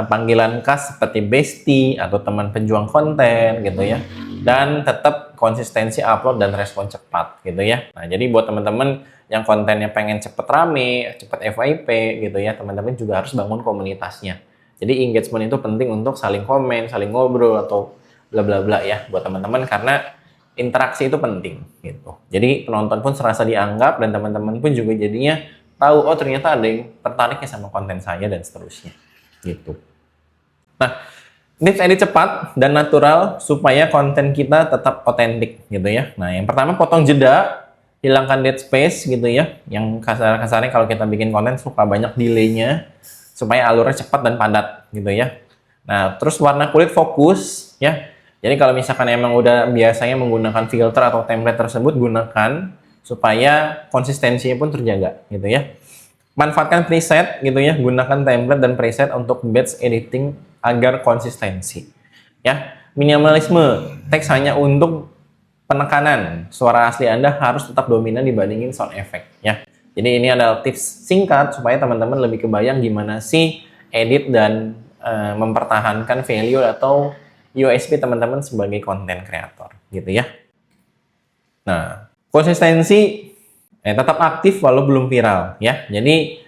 panggilan khas seperti bestie atau teman pejuang konten gitu ya. Dan tetap konsistensi upload dan respon cepat gitu ya. Nah, jadi buat teman-teman yang kontennya pengen cepet rame, cepet FYP gitu ya, teman-teman juga harus bangun komunitasnya. Jadi engagement itu penting untuk saling komen, saling ngobrol atau bla bla bla ya buat teman-teman, karena interaksi itu penting gitu. Jadi penonton pun serasa dianggap dan teman-teman pun juga jadinya tahu, oh ternyata ada yang tertariknya sama konten saya dan seterusnya gitu. Nah, tips edit cepat dan natural supaya konten kita tetap otentik gitu ya. Nah, yang pertama potong jeda, hilangkan dead space gitu ya. Yang kasar-kasarnya kalau kita bikin konten suka banyak delay-nya supaya alurnya cepat dan padat gitu ya. Nah, terus warna kulit fokus ya. Jadi kalau misalkan emang udah biasanya menggunakan filter atau template tersebut, gunakan supaya konsistensinya pun terjaga gitu ya. Manfaatkan preset gitu ya, gunakan template dan preset untuk batch editing agar konsistensi. Ya, minimalisme, teks hanya untuk penekanan. Suara asli Anda harus tetap dominan dibandingin sound effect ya. Jadi ini adalah tips singkat supaya teman-teman lebih kebayang gimana sih edit dan mempertahankan value atau USP teman-teman sebagai konten kreator gitu ya. Nah, konsistensi tetap aktif walau belum viral ya. Jadi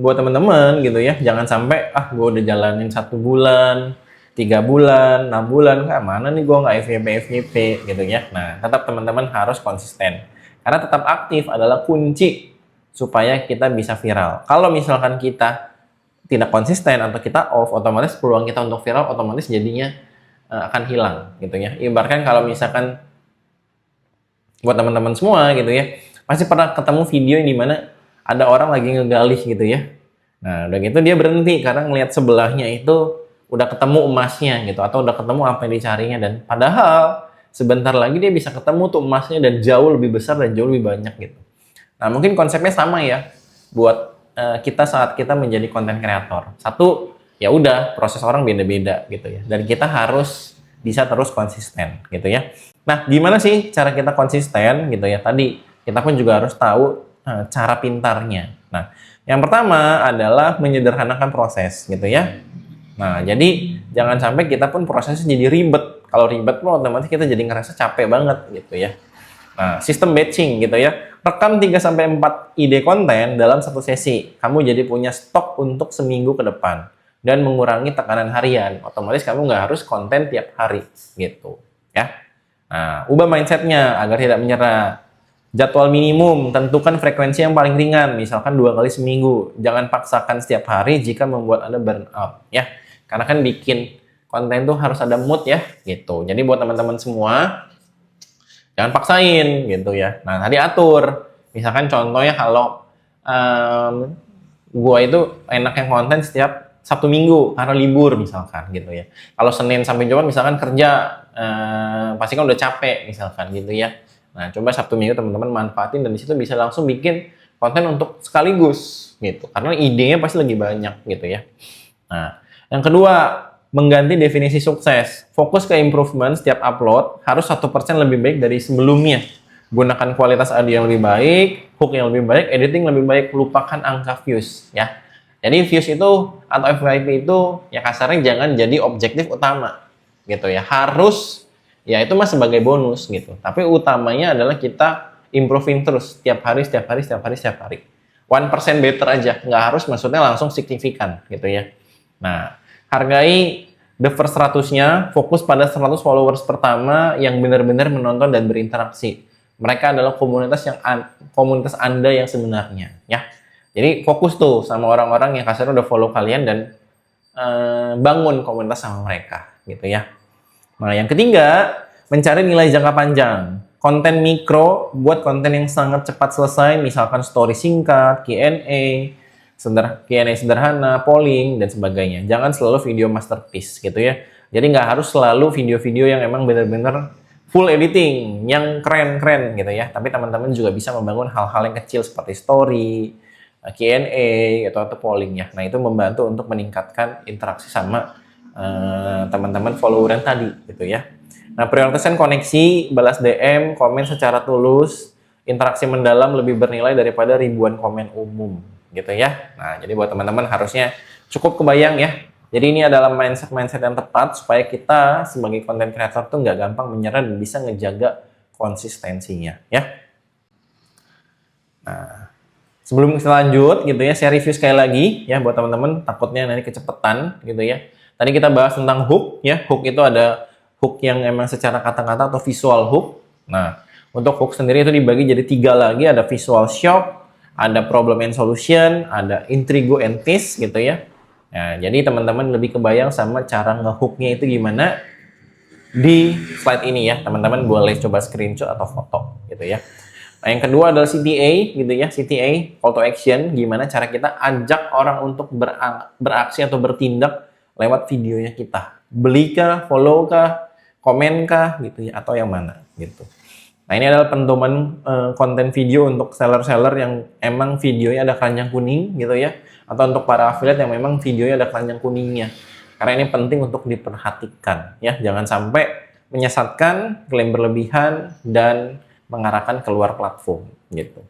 buat teman-teman gitu ya, jangan sampai gue udah jalanin 1 bulan, 3 bulan, 6 bulan, mana nih gue nggak FYP gitu ya. Nah, tetap teman-teman harus konsisten. Karena tetap aktif adalah kunci supaya kita bisa viral. Kalau misalkan kita tidak konsisten atau kita off, otomatis peluang kita untuk viral otomatis jadinya akan hilang gitu ya. Ibaratkan kalau misalkan buat teman-teman semua gitu ya, pasti pernah ketemu video yang dimana ada orang lagi ngegalih gitu ya. Nah, udah gitu dia berhenti karena ngelihat sebelahnya itu udah ketemu emasnya gitu, atau udah ketemu apa yang dicarinya, dan padahal sebentar lagi dia bisa ketemu tuh emasnya dan jauh lebih besar dan jauh lebih banyak gitu. Nah, mungkin konsepnya sama ya buat kita saat kita menjadi konten kreator. Satu, ya udah proses orang beda-beda gitu ya. Dan kita harus bisa terus konsisten gitu ya. Nah, gimana sih cara kita konsisten gitu ya? Tadi kita pun juga harus tahu cara pintarnya. Nah, yang pertama adalah menyederhanakan proses gitu ya. Nah, jadi jangan sampai kita pun prosesnya jadi ribet. Kalau ribet pun otomatis kita jadi ngerasa capek banget gitu ya. Nah, sistem batching gitu ya. Rekam 3-4 ide konten dalam satu sesi. Kamu jadi punya stok untuk seminggu ke depan. Dan mengurangi tekanan harian. Otomatis kamu nggak harus konten tiap hari gitu ya. Nah, ubah mindsetnya agar tidak menyerah. Jadwal minimum, tentukan frekuensi yang paling ringan, misalkan 2 kali seminggu. Jangan paksakan setiap hari jika membuat Anda burn out ya. Karena kan bikin konten tuh harus ada mood ya gitu. Jadi buat teman-teman semua, jangan paksain gitu ya. Nah, tadi atur. Misalkan contohnya kalau gua itu enaknya konten setiap Sabtu Minggu karena libur misalkan gitu ya. Kalau Senin sampai Jumat misalkan kerja, pasti kan udah capek misalkan gitu ya. Nah, coba Sabtu Minggu teman-teman manfaatin dan di situ bisa langsung bikin konten untuk sekaligus gitu. Karena idenya pasti lagi banyak gitu ya. Nah, yang kedua, mengganti definisi sukses. Fokus ke improvement setiap upload, harus 1% lebih baik dari sebelumnya. Gunakan kualitas audio yang lebih baik, hook yang lebih baik, editing lebih baik, lupakan angka views ya. Jadi views itu atau FYP itu ya kasarnya jangan jadi objektif utama gitu ya. Harus ya itu mah sebagai bonus gitu. Tapi utamanya adalah kita improving terus setiap hari, setiap hari, setiap hari, setiap hari. 1% better aja, nggak harus maksudnya langsung signifikan gitu ya. Nah, hargai the first 100-nya, fokus pada 100 followers pertama yang benar-benar menonton dan berinteraksi. Mereka adalah komunitas Anda yang sebenarnya, ya. Jadi fokus tuh sama orang-orang yang kasarnya udah follow kalian dan bangun komunitas sama mereka, gitu ya. Nah, yang ketiga, mencari nilai jangka panjang. Konten mikro buat konten yang sangat cepat selesai, misalkan story singkat, Q&A sederhana, polling, dan sebagainya. Jangan selalu video masterpiece gitu ya. Jadi nggak harus selalu video-video yang emang bener-bener full editing, yang keren-keren gitu ya. Tapi teman-teman juga bisa membangun hal-hal yang kecil seperti story, Q&A, atau polling ya. Nah, itu membantu untuk meningkatkan interaksi sama teman-teman follower yang tadi gitu ya. Nah, prioritaskan koneksi, balas DM, komen secara tulus, interaksi mendalam lebih bernilai daripada ribuan komen umum, gitu ya. Nah, jadi buat teman-teman harusnya cukup kebayang ya. Jadi ini adalah mindset yang tepat supaya kita sebagai content creator tuh nggak gampang menyerah dan bisa ngejaga konsistensinya, ya. Nah, sebelum kita lanjut gitu ya, saya review sekali lagi ya buat teman-teman, takutnya nanti kecepatan gitu ya. Tadi kita bahas tentang hook ya. Hook itu ada hook yang emang secara kata-kata atau visual hook. Nah, untuk hook sendiri itu dibagi jadi 3 lagi, ada visual shock, ada problem and solution, ada intrigue and tease gitu ya. Nah, jadi teman-teman lebih kebayang sama cara ngehooknya itu gimana di slide ini ya. Teman-teman boleh coba screenshot atau foto gitu ya. Nah, yang kedua adalah CTA gitu ya. CTA, call to action, gimana cara kita ajak orang untuk beraksi atau bertindak lewat videonya kita. Beli kah, follow kah, komen kah gitu ya, atau yang mana gitu. Nah, ini adalah pendoman konten video untuk seller-seller yang emang videonya ada keranjang kuning gitu ya, atau untuk para affiliate yang memang videonya ada keranjang kuningnya. Karena ini penting untuk diperhatikan ya, jangan sampai menyesatkan, klaim berlebihan, dan mengarahkan keluar platform gitu.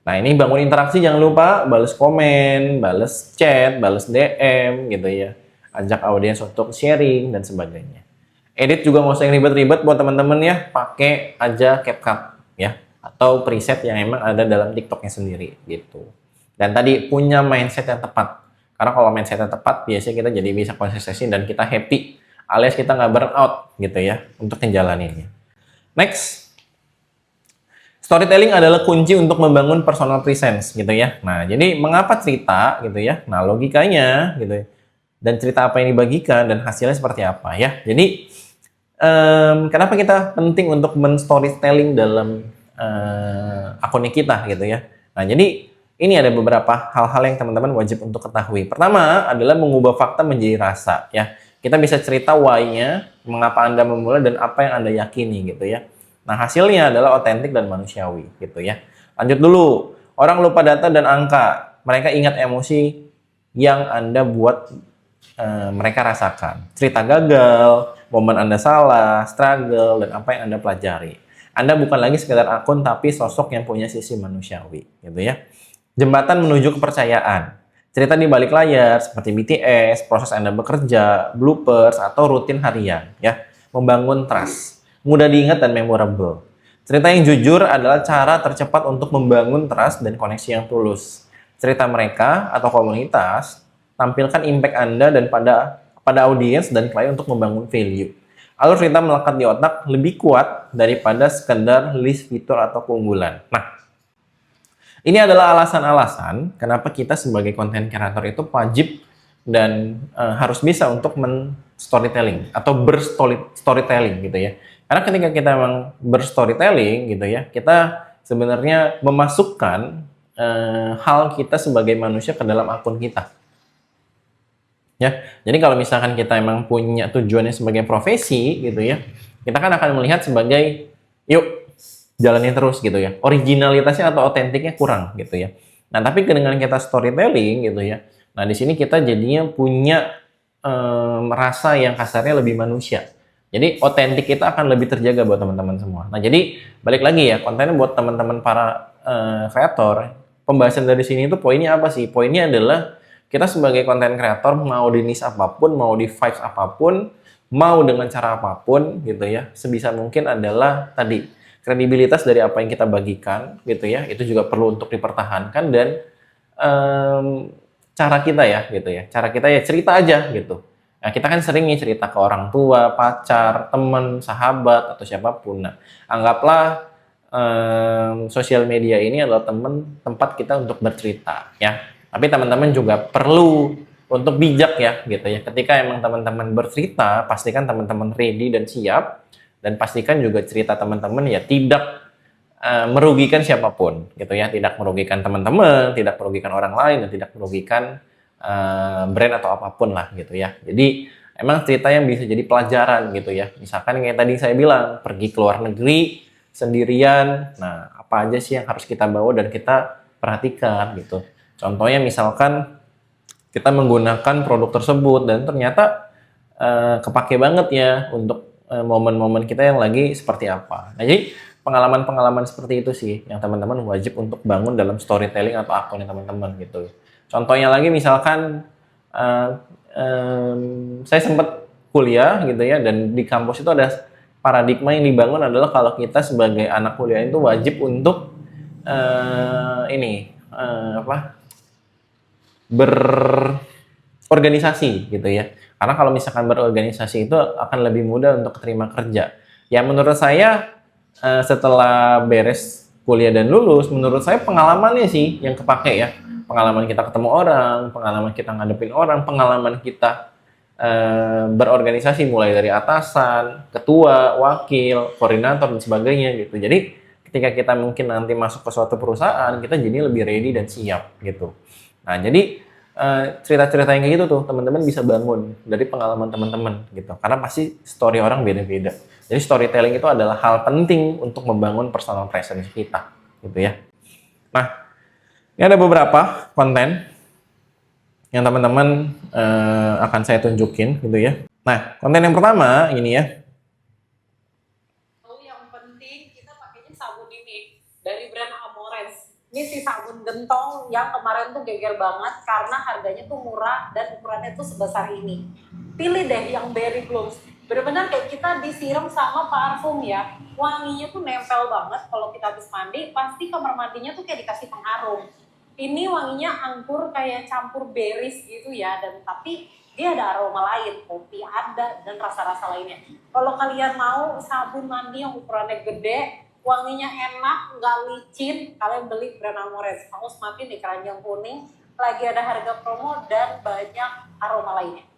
Nah, ini bangun interaksi, jangan lupa balas komen, balas chat, balas DM gitu ya, ajak audiens untuk sharing dan sebagainya. Edit juga nggak usah yang ribet-ribet buat teman-teman ya, pakai aja CapCut ya, atau preset yang emang ada dalam TikToknya sendiri gitu. Dan tadi punya mindset yang tepat, karena kalau mindset yang tepat biasanya kita jadi bisa konsistensi dan kita happy, alias kita nggak burn out gitu ya untuk menjalaninya. Next, storytelling adalah kunci untuk membangun personal presence gitu ya. Nah, jadi mengapa cerita gitu ya? Nah, logikanya gitu ya. Dan cerita apa yang dibagikan dan hasilnya seperti apa ya. Jadi kenapa kita penting untuk men-storytelling dalam akun kita gitu ya. Nah, jadi ini ada beberapa hal-hal yang teman-teman wajib untuk ketahui. Pertama adalah mengubah fakta menjadi rasa ya. Kita bisa cerita why-nya, mengapa Anda memulai dan apa yang Anda yakini gitu ya. Nah, hasilnya adalah otentik dan manusiawi gitu ya. Lanjut dulu. Orang lupa data dan angka. Mereka ingat emosi yang Anda buat mereka rasakan. Cerita gagal, momen Anda salah, struggle, dan apa yang Anda pelajari. Anda bukan lagi sekedar akun, tapi sosok yang punya sisi manusiawi, gitu ya. Jembatan menuju kepercayaan. Cerita di balik layar, seperti BTS, proses Anda bekerja, bloopers, atau rutin harian, ya. Membangun trust. Mudah diingat dan memorable. Cerita yang jujur adalah cara tercepat untuk membangun trust dan koneksi yang tulus. Cerita mereka atau komunitas tampilkan impact Anda dan pada audiens dan klien untuk membangun value. Alur cerita melekat di otak lebih kuat daripada sekedar list fitur atau keunggulan. Nah, ini adalah alasan-alasan kenapa kita sebagai content creator itu wajib dan harus bisa untuk men-storytelling atau berstorytelling gitu ya. Karena ketika kita memang berstorytelling gitu ya, kita sebenarnya memasukkan hal kita sebagai manusia ke dalam akun kita. Ya, jadi kalau misalkan kita emang punya tujuannya sebagai profesi gitu ya, kita kan akan melihat sebagai yuk jalanin terus gitu ya. Originalitasnya atau otentiknya kurang gitu ya. Nah, tapi dengan kita storytelling gitu ya. Nah, di sini kita jadinya punya merasa yang kasarnya lebih manusia. Jadi otentik kita akan lebih terjaga buat teman-teman semua. Nah, jadi balik lagi ya, kontennya buat teman-teman para kreator. Pembahasan dari sini itu poinnya apa sih? Poinnya adalah kita sebagai content creator mau di niche apapun, mau di vibes apapun, mau dengan cara apapun gitu ya, sebisa mungkin adalah tadi kredibilitas dari apa yang kita bagikan gitu ya, itu juga perlu untuk dipertahankan. Dan cara kita ya gitu ya, cara kita ya cerita aja gitu. Nah, kita kan sering nih cerita ke orang tua, pacar, teman, sahabat, atau siapapun. Nah, anggaplah sosial media ini adalah tempat kita untuk bercerita ya. Tapi teman-teman juga perlu untuk bijak ya gitu ya. Ketika emang teman-teman bercerita, pastikan teman-teman ready dan siap, dan pastikan juga cerita teman-teman ya tidak merugikan siapapun gitu ya, tidak merugikan teman-teman, tidak merugikan orang lain, dan tidak merugikan brand atau apapun lah gitu ya. Jadi emang cerita yang bisa jadi pelajaran gitu ya. Misalkan kayak tadi saya bilang, pergi ke luar negeri sendirian, nah apa aja sih yang harus kita bawa dan kita perhatikan gitu. Contohnya misalkan kita menggunakan produk tersebut dan ternyata kepake banget ya untuk momen-momen kita yang lagi seperti apa. Nah, jadi pengalaman-pengalaman seperti itu sih yang teman-teman wajib untuk bangun dalam storytelling atau akunnya teman-teman gitu. Contohnya lagi misalkan saya sempat kuliah gitu ya, dan di kampus itu ada paradigma yang dibangun adalah kalau kita sebagai anak kuliah itu wajib untuk berorganisasi gitu ya. Karena kalau misalkan berorganisasi itu akan lebih mudah untuk terima kerja. Ya menurut saya setelah beres kuliah dan lulus, menurut saya pengalamannya sih yang kepake ya. Pengalaman kita ketemu orang, pengalaman kita ngadepin orang, pengalaman kita berorganisasi mulai dari atasan, ketua, wakil, koordinator dan sebagainya gitu. Jadi ketika kita mungkin nanti masuk ke suatu perusahaan, kita jadi lebih ready dan siap gitu. Nah, jadi cerita-cerita yang kayak gitu tuh teman-teman bisa bangun dari pengalaman teman-teman gitu. Karena pasti story orang beda-beda. Jadi storytelling itu adalah hal penting untuk membangun personal presence kita gitu ya. Nah, ini ada beberapa konten yang teman-teman akan saya tunjukin gitu ya. Nah, konten yang pertama ini ya. Yang penting kita pakainya sabun ini dari brand Amores. Ini si sabun gentong yang kemarin tuh geger banget karena harganya tuh murah dan ukurannya tuh sebesar ini. Pilih deh yang Berry Blooms. Bener-bener kayak kita disiram sama parfum ya. Wanginya tuh nempel banget. Kalau kita habis mandi, pasti kamar mandinya tuh kayak dikasih pengharum. Ini wanginya anggur kayak campur berries gitu ya. Dan tapi dia ada aroma lain, kopi ada, dan rasa-rasa lainnya. Kalau kalian mau sabun mandi yang ukurannya gede, wanginya enak, nggak licin, kalian beli brand Amores. Kamu semakin di keranjang kuning, lagi ada harga promo dan banyak aroma lainnya.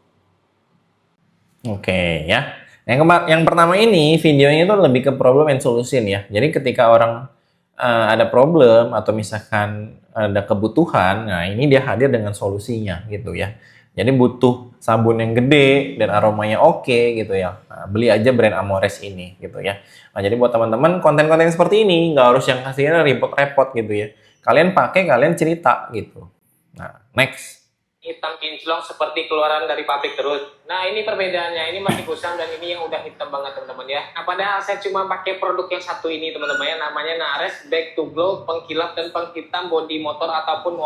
Oke ya. Yang pertama ini videonya itu lebih ke problem and solution ya. Jadi ketika orang ada problem atau misalkan ada kebutuhan, nah ini dia hadir dengan solusinya gitu ya. Jadi butuh sabun yang gede dan aromanya oke gitu ya. Nah, beli aja brand Amores ini gitu ya. Nah, jadi buat teman-teman konten-konten seperti ini nggak harus yang hasilnya repot-repot gitu ya. Kalian pakai, kalian cerita gitu. Nah, next. Hitam kinclong seperti keluaran dari pabrik terus. Nah ini perbedaannya, ini masih kusam dan ini yang udah hitam banget teman-teman ya. Nah padahal saya cuma pakai produk yang satu ini teman-teman ya, namanya Nares Back to Glow Pengkilap dan Penghitam Body Motor ataupun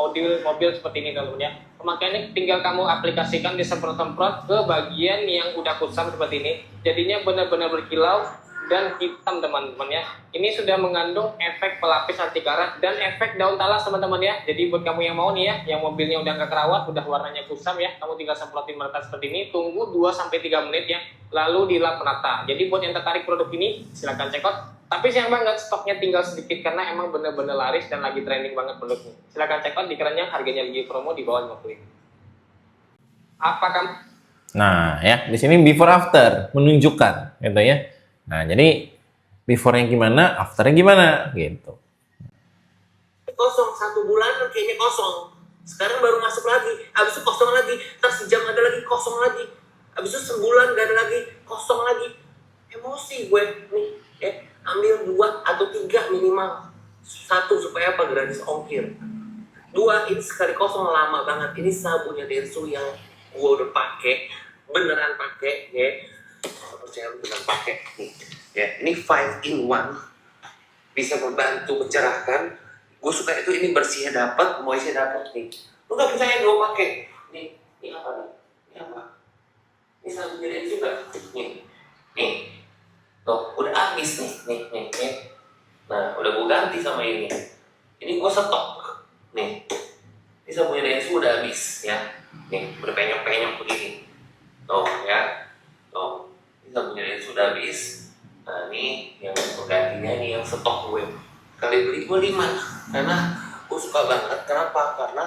mobil seperti ini teman-teman ya. Pemakaiannya tinggal kamu aplikasikan, disemprot-semprot ke bagian yang udah kusam seperti ini. Jadinya benar-benar berkilau dan hitam teman-teman ya. Ini sudah mengandung efek pelapis anti karat dan efek daun talas teman-teman ya. Jadi buat kamu yang mau nih ya, yang mobilnya udah nggak kerawat, udah warnanya kusam ya, kamu tinggal semprotin merata seperti ini, tunggu 2-3 menit ya, lalu dilap merata. Jadi buat yang tertarik produk ini silahkan check out. Tapi sayang banget stoknya tinggal sedikit karena emang bener-bener laris dan lagi trending banget produknya. Silahkan check out di keranjang, harganya lagi promo di bawah 50. Apa kamu? Nah, ya, di sini before after menunjukkan gitu ya. Nah, jadi before-nya gimana, after-nya gimana gitu. Kosong 1 bulan kayaknya kosong. Sekarang baru masuk lagi, habis itu kosong lagi, terus sejam ada lagi kosong lagi, habis itu sebulan gak ada lagi, kosong lagi. Emosi gue nih, ambil 2 atau 3 minimal. 1 supaya apa, gratis ongkir. 2, ini sekali kosong lama banget. Ini sabunnya Densu yang gue udah pakai, beneran pakai ya. Percaya lu beneran pakai nih. Ya, ini 5 in 1, bisa membantu mencerahkan. Gue suka itu, ini bersihnya dapat, moistnya dapat nih. Lu gak percaya gue pakai? Ini apa nih? Ini apa? Ini sabunnya Densu juga. Nih. Tuh, udah habis nih. Nih. Nah, udah gue ganti sama ini. Ini gue stok. Nih, ini sabunnya Densu udah habis ya. Nih, berpenyok-penyok begini. Tuh ya. Tuh, ini sabunnya Densu udah habis. Nah, ini yang penggantinya, ini yang stok gue. Kali beli gue 5. Karena gue suka banget. Kenapa? Karena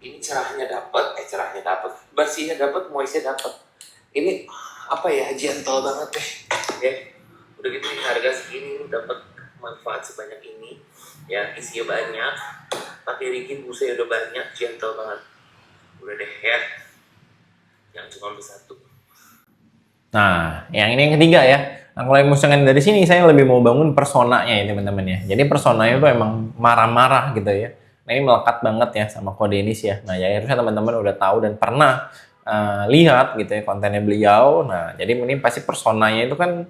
ini cerahnya dapat, bersihnya dapat, moistnya dapat. Ini apa ya, gentle banget deh. Ya, udah gitu di harga segini dapat manfaat sebanyak ini. Ya, isinya banyak, pakai rigid busanya udah banyak, gentle banget. Udah deh ya, yang cuma beli 1. Nah, yang ini yang ketiga ya. Nah, kalau emosional dari sini saya lebih mau bangun personanya ya teman-teman ya. Jadi personanya itu emang marah-marah gitu ya. Nah, ini melekat banget ya sama Kode Denis ya. Nah, ya harusnya teman-teman udah tahu dan pernah lihat gitu ya kontennya beliau. Nah, jadi ini pasti personanya itu kan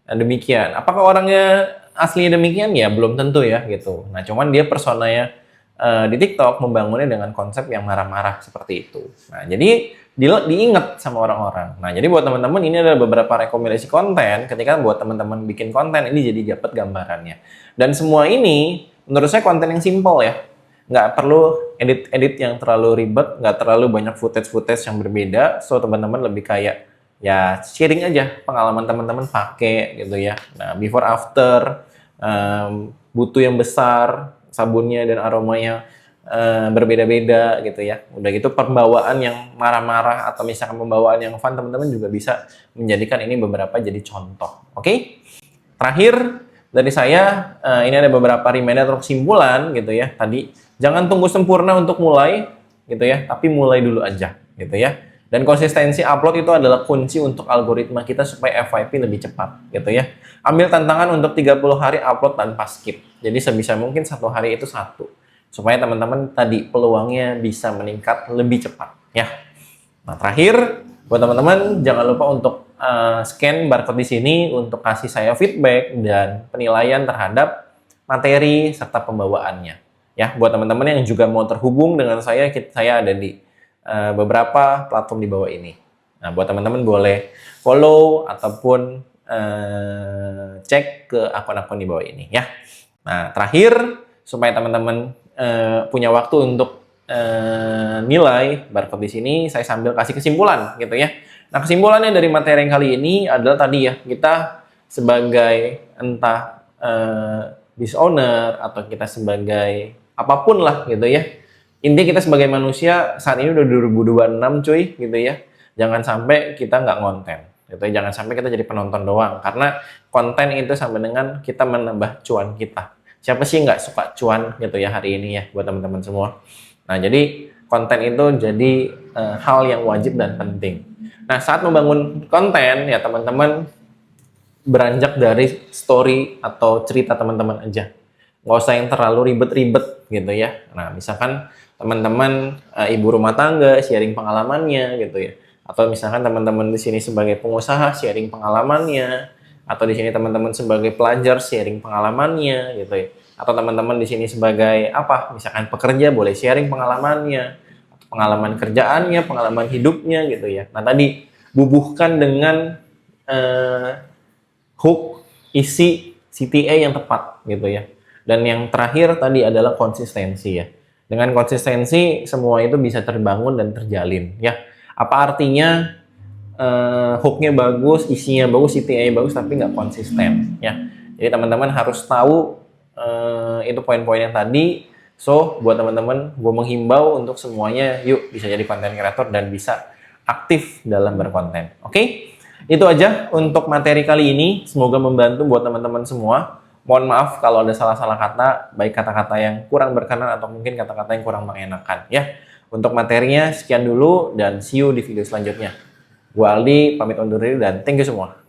demikian. Apakah orangnya aslinya demikian? Ya belum tentu ya gitu. Nah, cuman dia personanya di TikTok membangunnya dengan konsep yang marah-marah seperti itu. Nah, jadi diingat sama orang-orang. Nah, jadi buat teman-teman ini ada beberapa rekomendasi konten ketika buat teman-teman bikin konten ini jadi dapat gambarannya. Dan semua ini menurut saya konten yang simple ya. Nggak perlu edit-edit yang terlalu ribet, nggak terlalu banyak footage-footage yang berbeda. So, teman-teman lebih kayak ya sharing aja pengalaman teman-teman pakai gitu ya. Nah, before after, butuh yang besar, sabunnya dan aromanya berbeda-beda gitu ya. Udah gitu pembawaan yang marah-marah atau misalkan pembawaan yang fun, teman-teman juga bisa menjadikan ini beberapa jadi contoh. Oke? Terakhir dari saya, ini ada beberapa reminder atau kesimpulan gitu ya. Tadi jangan tunggu sempurna untuk mulai gitu ya, tapi mulai dulu aja gitu ya. Dan konsistensi upload itu adalah kunci untuk algoritma kita supaya FYP lebih cepat gitu ya. Ambil tantangan untuk 30 hari upload tanpa skip. Jadi sebisa mungkin 1 hari itu 1. Supaya teman-teman tadi peluangnya bisa meningkat lebih cepat ya. Nah, terakhir buat teman-teman jangan lupa untuk scan barcode di sini untuk kasih saya feedback dan penilaian terhadap materi serta pembawaannya. Ya, buat teman-teman yang juga mau terhubung dengan saya ada di beberapa platform di bawah ini. Nah, buat teman-teman boleh follow ataupun cek ke akun-akun di bawah ini ya. Nah, terakhir supaya teman-teman punya waktu untuk nilai barcode di sini, saya sambil kasih kesimpulan gitu ya. Nah, kesimpulannya dari materi yang kali ini adalah tadi ya, kita sebagai entah business owner atau kita sebagai apapun lah gitu ya. Intinya kita sebagai manusia saat ini udah 2026 cuy gitu ya. Jangan sampai kita nggak konten gitu ya. Jangan sampai kita jadi penonton doang. Karena konten itu sama dengan kita menambah cuan kita. Siapa sih nggak suka cuan gitu ya hari ini ya buat teman-teman semua. Nah, jadi konten itu jadi hal yang wajib dan penting. Nah, saat membangun konten ya teman-teman beranjak dari story atau cerita teman-teman aja. Nggak usah yang terlalu ribet-ribet gitu ya. Nah, misalkan teman-teman ibu rumah tangga sharing pengalamannya gitu ya. Atau misalkan teman-teman di sini sebagai pengusaha sharing pengalamannya. Atau di sini teman-teman sebagai pelajar sharing pengalamannya gitu ya. Atau teman-teman di sini sebagai apa? Misalkan pekerja boleh sharing pengalamannya. Atau pengalaman kerjaannya, pengalaman hidupnya gitu ya. Nah, tadi bubuhkan dengan hook, isi CTA yang tepat gitu ya. Dan yang terakhir tadi adalah konsistensi ya. Dengan konsistensi semua itu bisa terbangun dan terjalin ya. Apa artinya hooknya bagus, isinya bagus, CTA bagus tapi nggak konsisten ya. Jadi teman-teman harus tahu itu poin-poin yang tadi. So buat teman-teman, gue menghimbau untuk semuanya yuk bisa jadi content creator dan bisa aktif dalam berkonten. Oke? Itu aja untuk materi kali ini. Semoga membantu buat teman-teman semua. Mohon maaf kalau ada salah-salah kata, baik kata-kata yang kurang berkenan atau mungkin kata-kata yang kurang mengenakan ya. Untuk materinya sekian dulu dan see you di video selanjutnya. Gua Aldi pamit undur diri dan thank you semua.